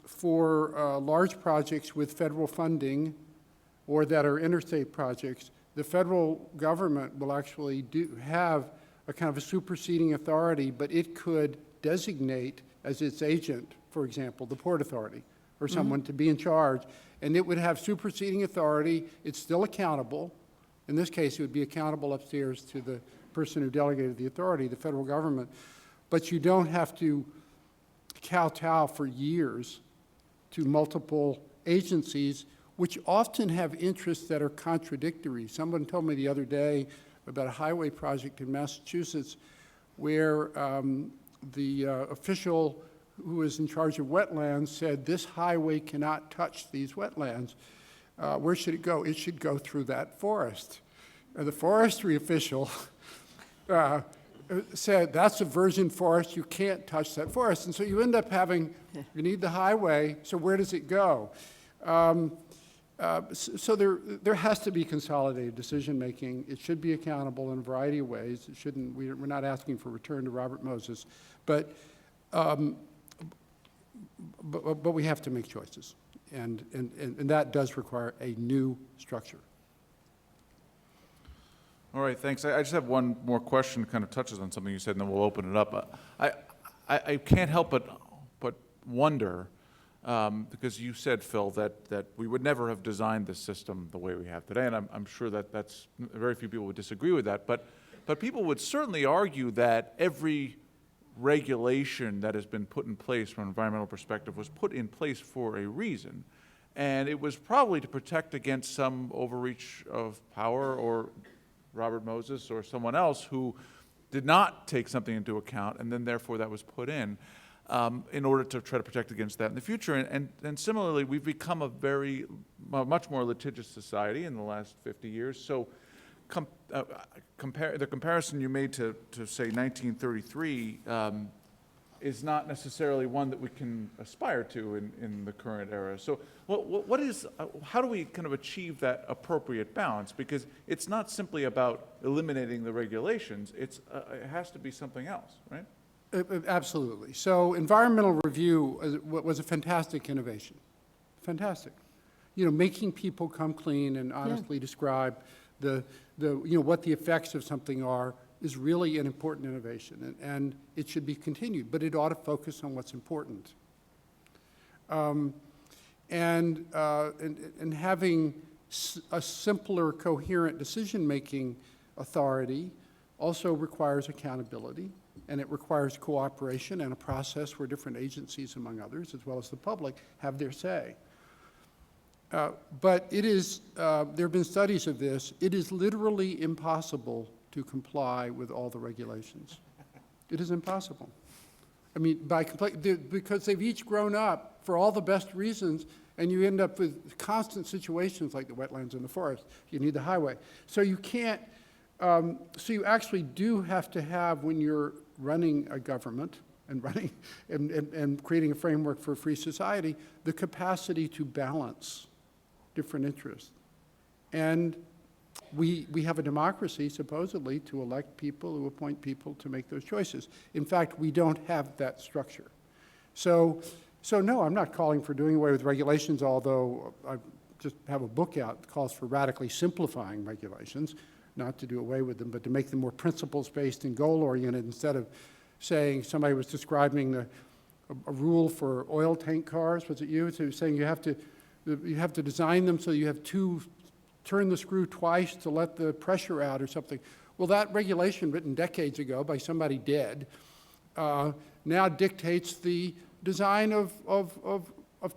for large projects with federal funding or that are interstate projects, the federal government will actually have a kind of a superseding authority, but it could designate as its agent, for example, the Port Authority or someone to be in charge, and it would have superseding authority. It's still accountable. In this case, it would be accountable upstairs to the person who delegated the authority, the federal government, but you don't have to kowtow for years to multiple agencies, which often have interests that are contradictory. Someone told me the other day about a highway project in Massachusetts where the official who is in charge of wetlands said, this highway cannot touch these wetlands. Where should it go? It should go through that forest. The forestry official said, that's a virgin forest, you can't touch that forest. And so you end up having, you need the highway, so where does it go? So there has to be consolidated decision-making. It should be accountable in a variety of ways. It shouldn't, we're not asking for return to Robert Moses, but we have to make choices, and that does require a new structure. All right, thanks. I just have one more question, kind of touches on something you said, and then we'll open it up. I can't help but wonder, because you said, Phil, that we would never have designed this system the way we have today, and I'm sure that's very few people would disagree with that, but people would certainly argue that every regulation that has been put in place from an environmental perspective was put in place for a reason, and it was probably to protect against some overreach of power or Robert Moses or someone else who did not take something into account, and then therefore that was put in order to try to protect against that in the future. And similarly, we've become a much more litigious society in the last 50 years. So the comparison you made to say 1933 is not necessarily one that we can aspire to in the current era. So how do we kind of achieve that appropriate balance? Because it's not simply about eliminating the regulations, it has to be something else, right? Absolutely. So environmental review was a fantastic innovation. Fantastic. You know, making people come clean and honestly describe what the effects of something are is really an important innovation, and it should be continued, but it ought to focus on what's important. And having a simpler, coherent decision-making authority also requires accountability, and it requires cooperation and a process where different agencies, among others, as well as the public, have their say. But it is, there have been studies of this, it is literally impossible to comply with all the regulations. It is impossible. I mean, because they've each grown up for all the best reasons, and you end up with constant situations like the wetlands and the forest. You need the highway. So you can't, so you actually do have to have, when you're running a government and creating a framework for a free society, the capacity to balance different interests. And we have a democracy, supposedly, to elect people, who appoint people to make those choices. In fact, we don't have that structure. So no, I'm not calling for doing away with regulations, although I just have a book out that calls for radically simplifying regulations, not to do away with them, but to make them more principles-based and goal-oriented, instead of saying, somebody was describing a rule for oil tank cars, was it you? So saying you have to design them so you have turn the screw twice to let the pressure out or something. Well, that regulation written decades ago by somebody dead now dictates the design of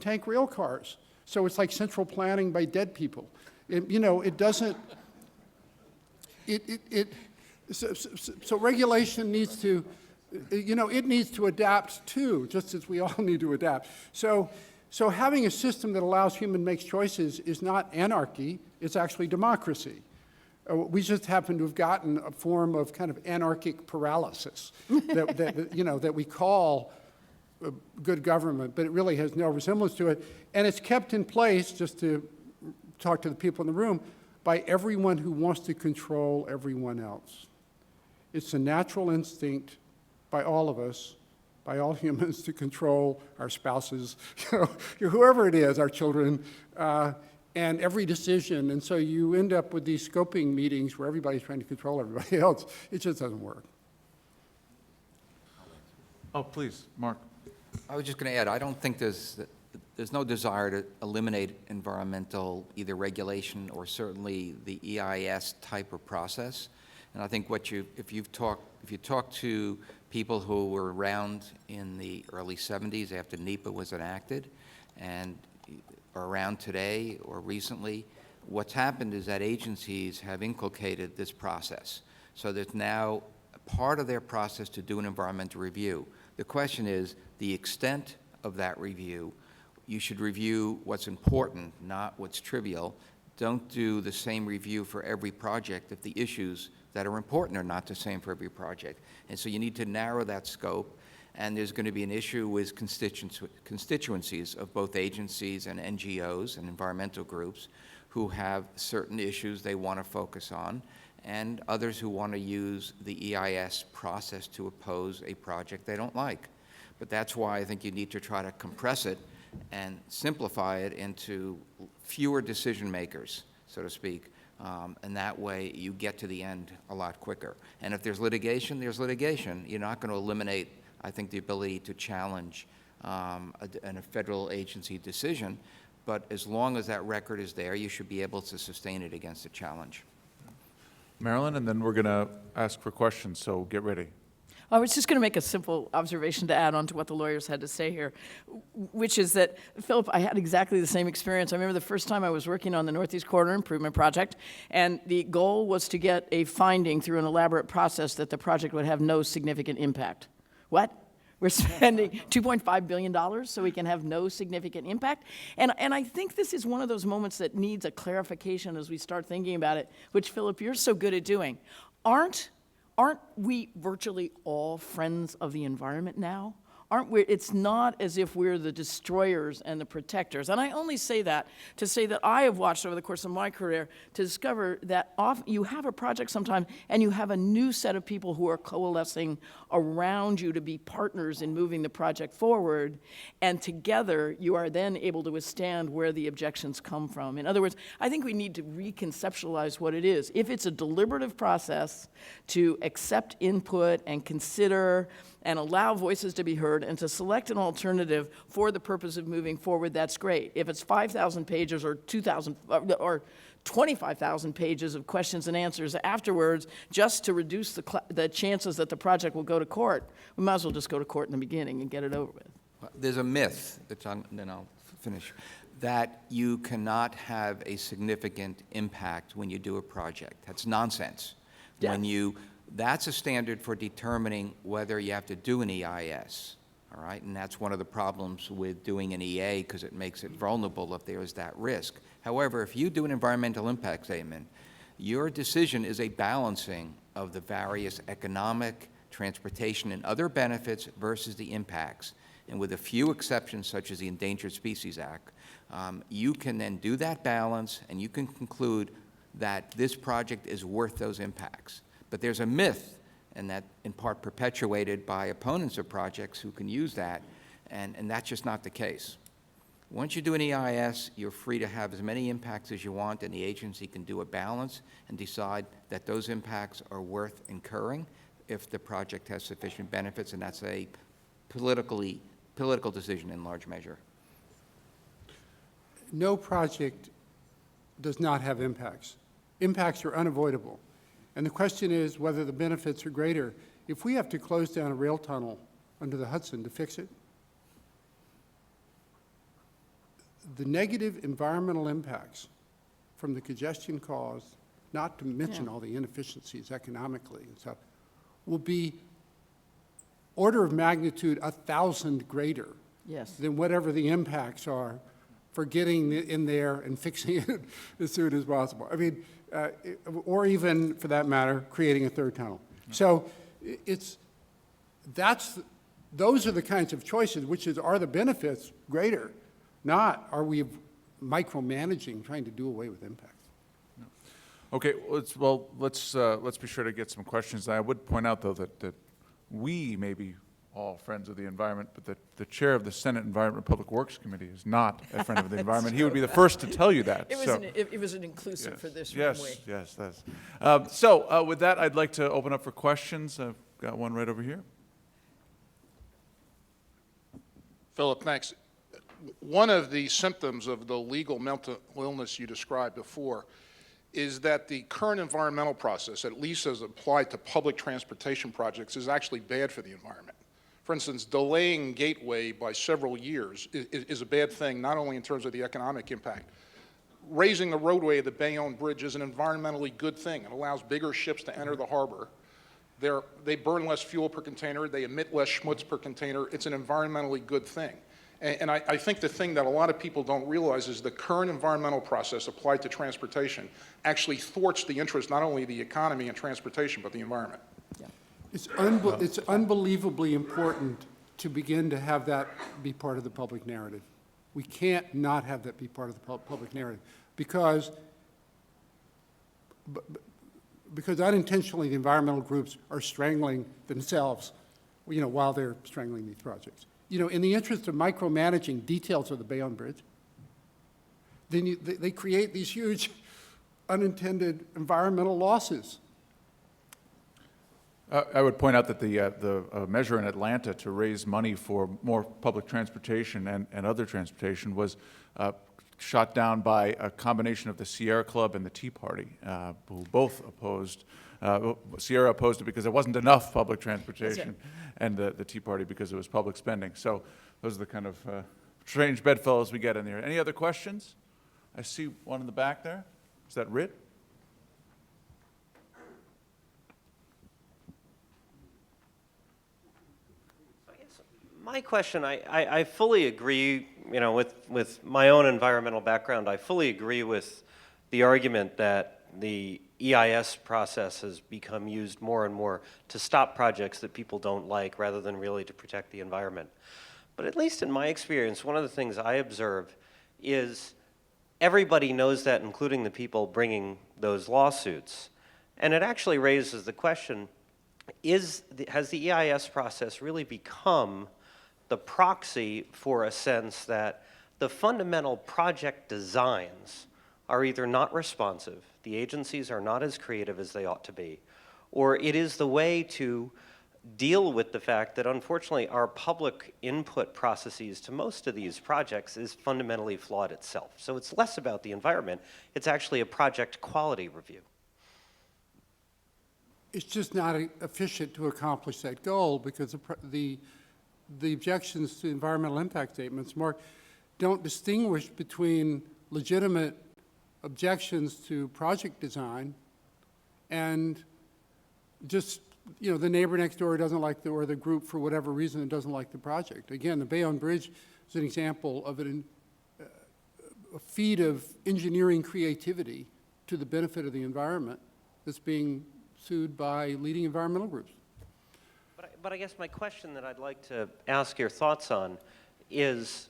tank rail cars. So it's like central planning by dead people. It doesn't, so regulation needs to, it needs to adapt too, just as we all need to adapt. So having a system that allows human makes choices is not anarchy, it's actually democracy. We just happen to have gotten a form of kind of anarchic paralysis that we call good government, but it really has no resemblance to it. And it's kept in place, just to talk to the people in the room, by everyone who wants to control everyone else. It's a natural instinct by all of us, by all humans, to control our spouses, whoever it is, our children, and every decision. And so you end up with these scoping meetings where everybody's trying to control everybody else. It just doesn't work. Oh, please, Mark. I was just going to add, I don't think there's no desire to eliminate environmental either regulation or certainly the EIS type of process. And I think if you talk to people who were around in the early 70s after NEPA was enacted and are around today or recently, what's happened is that agencies have inculcated this process. So there's now a part of their process to do an environmental review. The question is the extent of that review. You should review what's important, not what's trivial. Don't do the same review for every project if the issues that are important are not the same for every project. And so you need to narrow that scope, and there's going to be an issue with constituencies of both agencies and NGOs and environmental groups who have certain issues they want to focus on, and others who want to use the EIS process to oppose a project they don't like. But that's why I think you need to try to compress it and simplify it into fewer decision makers, so to speak. And that way you get to the end a lot quicker. And if there's litigation, there's litigation. You're not going to eliminate, I think, the ability to challenge a federal agency decision. But as long as that record is there, you should be able to sustain it against a challenge. Marilyn, and then we're going to ask for questions, so get ready. I was just going to make a simple observation to add on to what the lawyers had to say here, which is that, Philip, I had exactly the same experience. I remember the first time I was working on the Northeast Corridor Improvement Project, and the goal was to get a finding through an elaborate process that the project would have no significant impact. What? We're spending $2.5 billion so we can have no significant impact? And I think this is one of those moments that needs a clarification as we start thinking about it, which, Philip, you're so good at doing. Aren't we virtually all friends of the environment now? Aren't we? It's not as if we're the destroyers and the protectors. And I only say that to say that I have watched over the course of my career to discover that often you have a project sometime and you have a new set of people who are coalescing around you to be partners in moving the project forward. And together you are then able to withstand where the objections come from. In other words, I think we need to reconceptualize what it is. If it's a deliberative process to accept input and consider and allow voices to be heard and to select an alternative for the purpose of moving forward, that's great. If it's 5,000 pages or 2,000 or 25,000 pages of questions and answers afterwards just to reduce the chances that the project will go to court, we might as well just go to court in the beginning and get it over with. There's a myth, then I'll finish, that you cannot have a significant impact when you do a project. That's nonsense. Yeah. That's a standard for determining whether you have to do an EIS, all right? And that's one of the problems with doing an EA because it makes it vulnerable if there is that risk. However, if you do an environmental impact statement, your decision is a balancing of the various economic, transportation, and other benefits versus the impacts. And with a few exceptions, such as the Endangered Species Act, you can then do that balance and you can conclude that this project is worth those impacts. But there's a myth, and that in part perpetuated by opponents of projects who can use that, and that's just not the case. Once you do an EIS, you're free to have as many impacts as you want, and the agency can do a balance and decide that those impacts are worth incurring if the project has sufficient benefits, and that's a political decision in large measure. No project does not have impacts. Impacts are unavoidable. And the question is whether the benefits are greater. If we have to close down a rail tunnel under the Hudson to fix it, the negative environmental impacts from the congestion caused, not to mention all the inefficiencies economically and stuff, will be order of magnitude 1,000 greater Yes. than whatever the impacts are for getting in there and fixing it as soon as possible. I mean, or even, for that matter, creating a third tunnel. So that's those are the kinds of choices, are the benefits greater, not are we micromanaging, trying to do away with impacts. Okay, let's be sure to get some questions. I would point out, though, that we may be all friends of the environment, but that the chair of the Senate Environment and Public Works Committee is not a friend of the environment. He would be the first to tell you that. It was an inclusive for this room. Yes, that's. So with that, I'd like to open up for questions. I've got one right over here. Philip, thanks. One of the symptoms of the legal mental illness you described before is that the current environmental process, at least as applied to public transportation projects, is actually bad for the environment. For instance, delaying Gateway by several years is a bad thing, not only in terms of the economic impact. Raising the roadway of the Bayonne Bridge is an environmentally good thing. It allows bigger ships to enter the harbor. They burn less fuel per container. They emit less schmutz per container. It's an environmentally good thing. And I think the thing that a lot of people don't realize is the current environmental process applied to transportation actually thwarts the interest not only of the economy and transportation, but the environment. It's unbelievably important to begin to have that be part of the public narrative. We can't not have that be part of the public narrative because unintentionally the environmental groups are strangling themselves, while they're strangling these projects. In the interest of micromanaging details of the Bayonne Bridge, then they create these huge unintended environmental losses. I would point out that the measure in Atlanta to raise money for more public transportation and other transportation was shot down by a combination of the Sierra Club and the Tea Party, who both opposed. Sierra opposed it because there wasn't enough public transportation, and the Tea Party because it was public spending. So those are the kind of strange bedfellows we get in there. Any other questions? I see one in the back there. Is that Rit? My question, I fully agree, with my own environmental background, I fully agree with the argument that the EIS process has become used more and more to stop projects that people don't like rather than really to protect the environment. But at least in my experience, one of the things I observe is everybody knows that, including the people bringing those lawsuits. And it actually raises the question, has the EIS process really become the proxy for a sense that the fundamental project designs are either not responsive, the agencies are not as creative as they ought to be, or it is the way to deal with the fact that unfortunately our public input processes to most of these projects is fundamentally flawed itself. So it's less about the environment, it's actually a project quality review. It's just not efficient to accomplish that goal because the objections to environmental impact statements, Mark, don't distinguish between legitimate objections to project design and just, the neighbor next door doesn't like or the group for whatever reason doesn't like the project. Again, the Bayonne Bridge is an example of a feat of engineering creativity to the benefit of the environment that's being sued by leading environmental groups. But I guess my question that I'd like to ask your thoughts on is,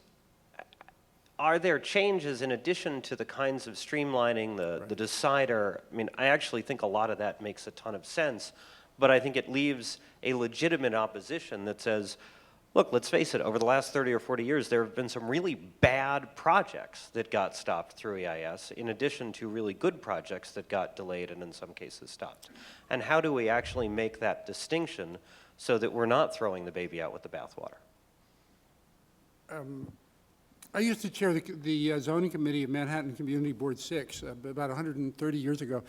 are there changes in addition to the kinds of streamlining, the decider? I mean, I actually think a lot of that makes a ton of sense, but I think it leaves a legitimate opposition that says, look, let's face it, over the last 30 or 40 years, there have been some really bad projects that got stopped through EIS, in addition to really good projects that got delayed and in some cases stopped. And how do we actually make that distinction so that we're not throwing the baby out with the bathwater? I used to chair the zoning committee of Manhattan Community Board 6 about 130 years ago.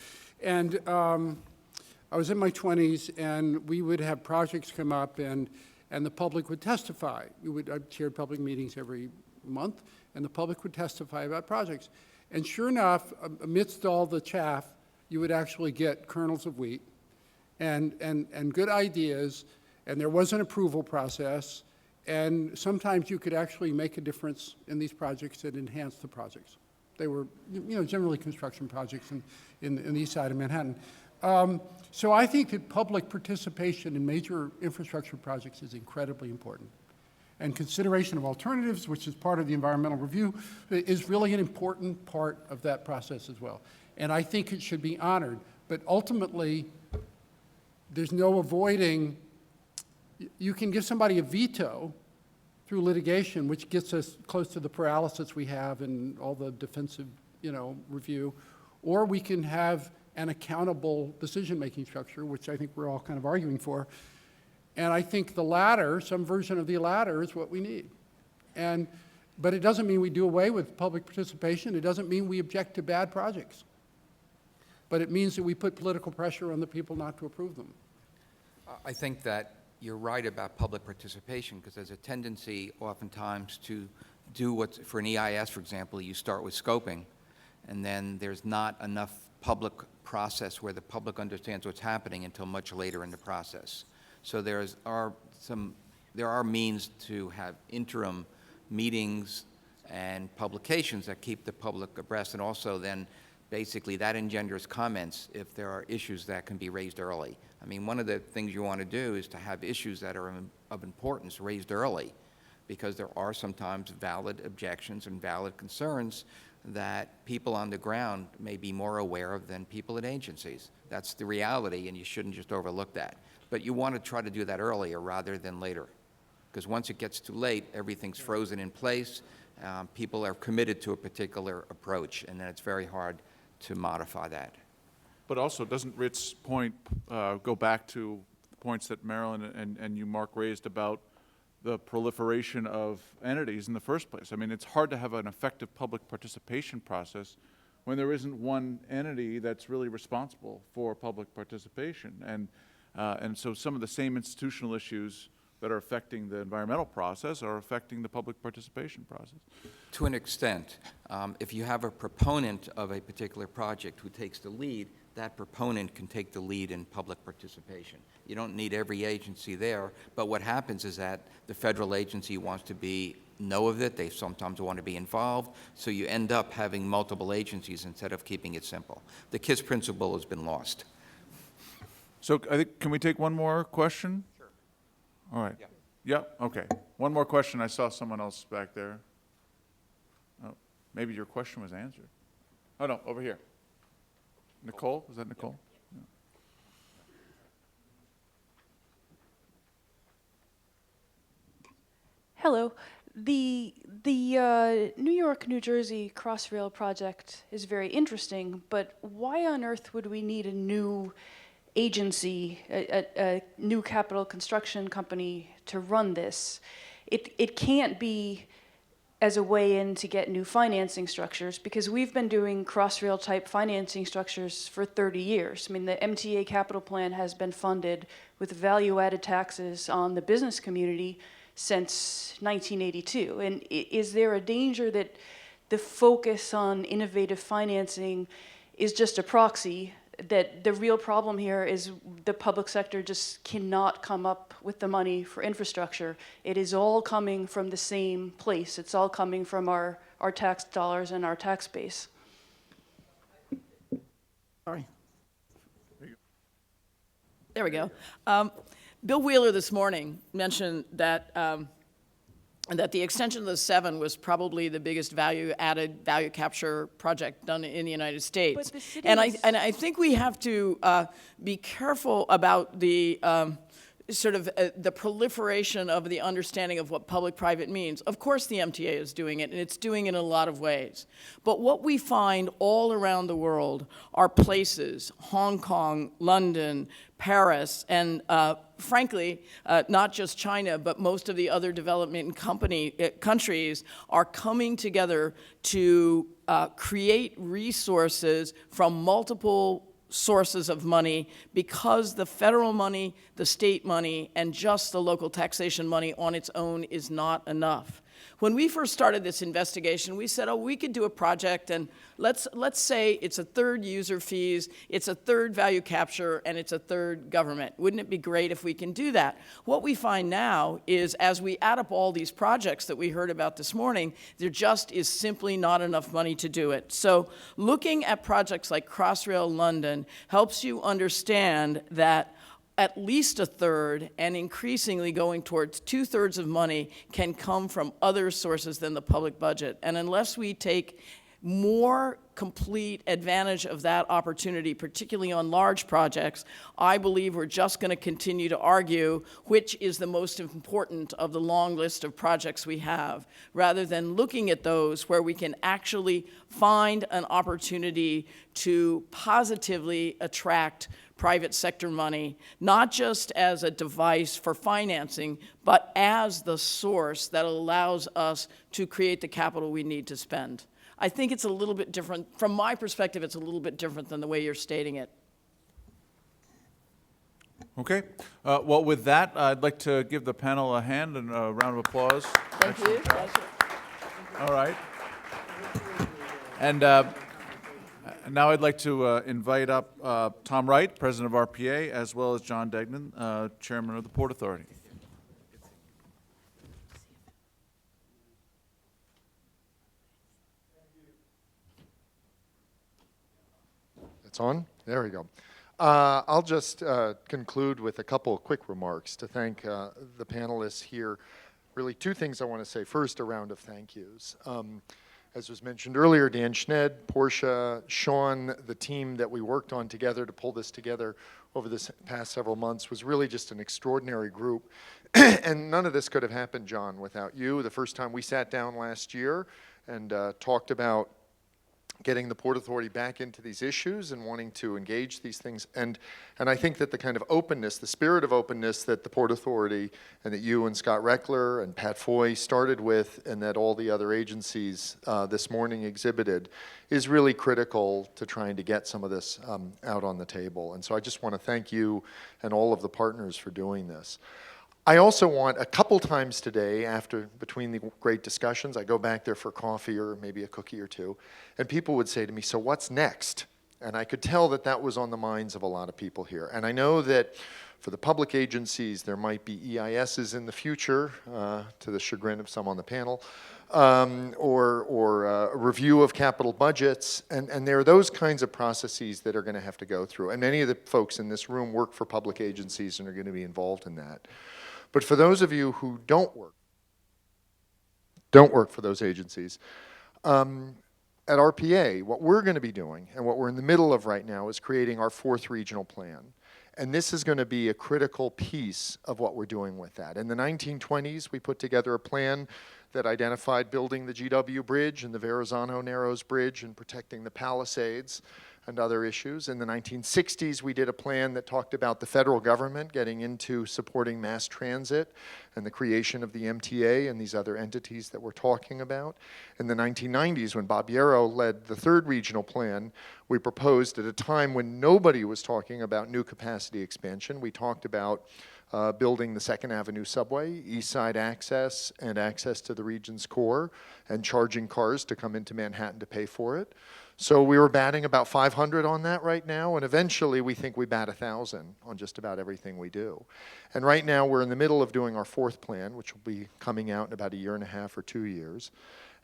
And I was in my 20s, and we would have projects come up, and the public would testify. I chaired public meetings every month, and the public would testify about projects. And sure enough, amidst all the chaff, you would actually get kernels of wheat and good ideas, and there was an approval process, and sometimes you could actually make a difference in these projects that enhance the projects. They were, generally construction projects in the east side of Manhattan. So I think that public participation in major infrastructure projects is incredibly important. And consideration of alternatives, which is part of the environmental review, is really an important part of that process as well. And I think it should be honored. But ultimately, there's no avoiding, you can give somebody a veto through litigation, which gets us close to the paralysis we have in all the defensive, review, or we can have an accountable decision-making structure, which I think we're all kind of arguing for. And I think the latter, some version of the latter, is what we need. But it doesn't mean we do away with public participation. It doesn't mean we object to bad projects. But it means that we put political pressure on the people not to approve them. I think that you're right about public participation, because there's a tendency oftentimes to do what, for an EIS, for example, you start with scoping, and then there's not enough public process where the public understands what's happening until much later in the process. So there are means to have interim meetings and publications that keep the public abreast, and also then basically that engenders comments if there are issues that can be raised early. I mean, one of the things you want to do is to have issues that are of importance raised early, because there are sometimes valid objections and valid concerns that people on the ground may be more aware of than people at agencies. That's the reality, and you shouldn't just overlook that. But you want to try to do that earlier rather than later, because once it gets too late, everything's frozen in place. People are committed to a particular approach, and then it's very hard to modify that. But also, doesn't Ritz's point go back to the points that Marilyn and you, Mark, raised about the proliferation of entities in the first place? I mean, it's hard to have an effective public participation process when there isn't one entity that's really responsible for public participation. And so some of the same institutional issues that are affecting the environmental process are affecting the public participation process. To an extent, if you have a proponent of a particular project who takes the lead, that proponent can take the lead in public participation. You don't need every agency there, but what happens is that the federal agency wants to know of it. They sometimes want to be involved, so you end up having multiple agencies instead of keeping it simple. The KISS principle has been lost. So I think, can we take one more question? Sure. All right. Yeah, okay. One more question. I saw someone else back there. Oh, maybe your question was answered. Oh, no, over here. Nicole? Is that Nicole? Yeah. Hello. The New York, New Jersey Crossrail project is very interesting, but why on earth would we need a new agency, a new capital construction company to run this? It can't be as a way in to get new financing structures, because we've been doing Crossrail type financing structures for 30 years. I mean, the MTA capital plan has been funded with value-added taxes on the business community since 1982. And is there a danger that the focus on innovative financing is just a proxy, that the real problem here is the public sector just cannot come up with the money for infrastructure? It is all coming from the same place. It's all coming from our tax dollars and our tax base. Sorry. There we go. Bill Wheeler this morning mentioned that that the extension of the 7 was probably the biggest value capture project done in the United States. But the city and is- I think we have to be careful about the the proliferation of the understanding of what public-private means. Of course the MTA is doing it, and it's doing it in a lot of ways. But what we find all around the world are places, Hong Kong, London, Paris, and frankly, not just China, but most of the other development countries are coming together to create resources from multiple sources of money, because the federal money, the state money, and just the local taxation money on its own is not enough. When we first started this investigation, we said, oh, we could do a project, and let's say it's a third user fees, it's a third value capture, and it's a third government. Wouldn't it be great if we can do that? What we find now is, as we add up all these projects that we heard about this morning, there just is simply not enough money to do it. So looking at projects like Crossrail London helps you understand that at least a third, and increasingly going towards 2/3 of money, can come from other sources than the public budget. And unless we take more complete advantage of that opportunity, particularly on large projects, I believe we're just going to continue to argue which is the most important of the long list of projects we have, rather than looking at those where we can actually find an opportunity to positively attract private sector money, not just as a device for financing, but as the source that allows us to create the capital we need to spend. I think it's a little bit different. From my perspective, it's a little bit different than the way you're stating it. Okay. Well, with that, I'd like to give the panel a hand and a round of applause. Thank you. All right. And now I'd like to invite up Tom Wright, President of RPA, as well as John Degnan, Chairman of the Port Authority. It's on? There we go. I'll just conclude with a couple of quick remarks to thank the panelists here. Really, two things I want to say. First, a round of thank yous. As was mentioned earlier, Dan Schned, Portia, Sean, the team that we worked on together to pull this together over this past several months was really just an extraordinary group. And none of this could have happened, John, without you. The first time we sat down last year and talked about getting the Port Authority back into these issues and wanting to engage these things. And I think that the kind of openness, the spirit of openness that the Port Authority and that you and Scott Reckler and Pat Foy started with, and that all the other agencies this morning exhibited, is really critical to trying to get some of this out on the table. And so I just want to thank you and all of the partners for doing this. I also want, a couple times today, between the great discussions, I go back there for coffee or maybe a cookie or two, and people would say to me, so what's next? And I could tell that that was on the minds of a lot of people here. And I know that for the public agencies, there might be EISs in the future, to the chagrin of some on the panel, or a review of capital budgets, and there are those kinds of processes that are going to have to go through. And many of the folks in this room work for public agencies and are going to be involved in that. But for those of you who don't work for those agencies, at RPA, what we're going to be doing, and what we're in the middle of right now, is creating our 4th regional plan. And this is going to be a critical piece of what we're doing with that. In the 1920s, we put together a plan that identified building the GW Bridge and the Verrazano Narrows Bridge and protecting the Palisades and other issues. In the 1960s, we did a plan that talked about the federal government getting into supporting mass transit and the creation of the MTA and these other entities that we're talking about. In the 1990s, when Bob Yarrow led the 3rd regional plan, we proposed at a time when nobody was talking about new capacity expansion, we talked about building the 2nd Avenue subway, East Side access, and access to the region's core, and charging cars to come into Manhattan to pay for it. So we were batting about 500 on that right now, and eventually we think we bat 1,000 on just about everything we do. And right now we're in the middle of doing our 4th plan, which will be coming out in about 1.5 years or 2 years.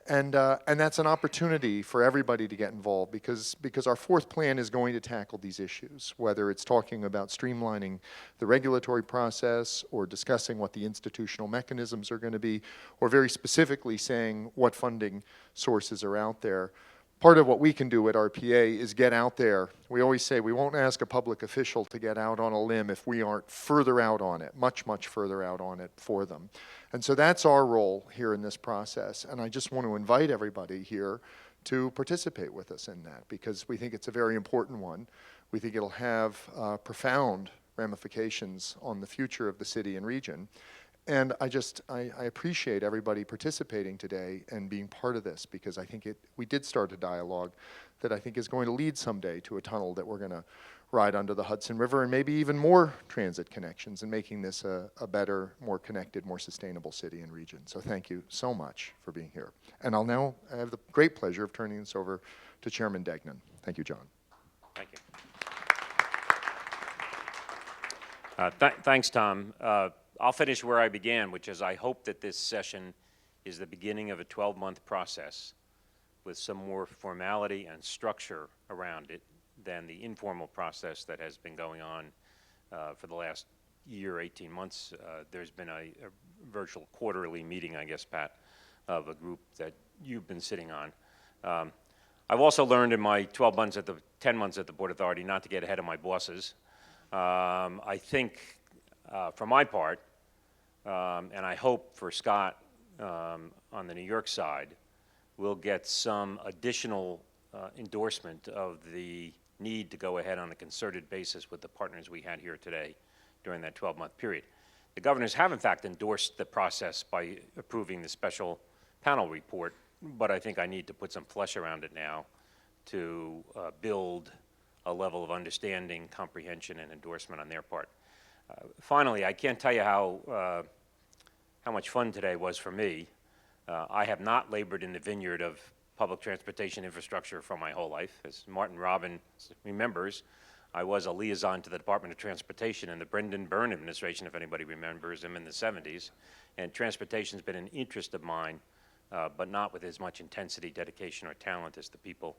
And that's an opportunity for everybody to get involved because our 4th plan is going to tackle these issues, whether it's talking about streamlining the regulatory process or discussing what the institutional mechanisms are going to be, or very specifically saying what funding sources are out there. Part of what we can do at RPA is get out there. We always say we won't ask a public official to get out on a limb if we aren't further out on it, much, much further out on it for them. And so that's our role here in this process. And I just want to invite everybody here to participate with us in that because we think it's a very important one. We think it'll have profound ramifications on the future of the city and region. And I appreciate everybody participating today and being part of this because I think we did start a dialogue that I think is going to lead someday to a tunnel that we're going to ride under the Hudson River, and maybe even more transit connections, and making this a better, more connected, more sustainable city and region. So thank you so much for being here. And I'll now have the great pleasure of turning this over to Chairman Degnan. Thank you, John. Thank you. Thanks, Tom. I'll finish where I began, which is I hope that this session is the beginning of a 12-month process with some more formality and structure around it than the informal process that has been going on for the last year, 18 months. There's been a virtual quarterly meeting, I guess, Pat, of a group that you've been sitting on. I've also learned in my 10 months at the Port Authority not to get ahead of my bosses. I think, for my part, and I hope for Scott on the New York side, we'll get some additional endorsement of the need to go ahead on a concerted basis with the partners we had here today during that 12-month period. The governors have, in fact, endorsed the process by approving the special panel report, but I think I need to put some flesh around it now to build a level of understanding, comprehension, and endorsement on their part. Finally, I can't tell you how much fun today was for me. I have not labored in the vineyard of public transportation infrastructure for my whole life. As Martin Robbins remembers, I was a liaison to the Department of Transportation in the Brendan Byrne administration, if anybody remembers him, in the 70s. And transportation's been an interest of mine, but not with as much intensity, dedication, or talent as the people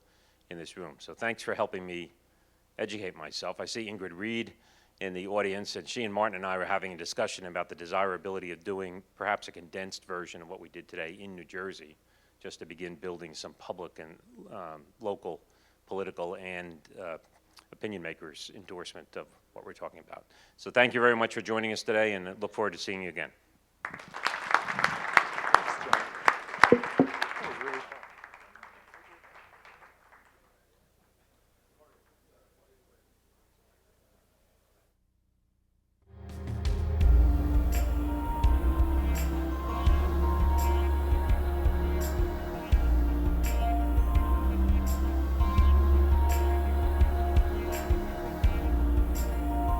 in this room. So thanks for helping me educate myself. I see Ingrid Reed in the audience, and she and Martin and I were having a discussion about the desirability of doing perhaps a condensed version of what we did today in New Jersey, just to begin building some public and local political and opinion makers' endorsement of what we're talking about. So thank you very much for joining us today, and I look forward to seeing you again.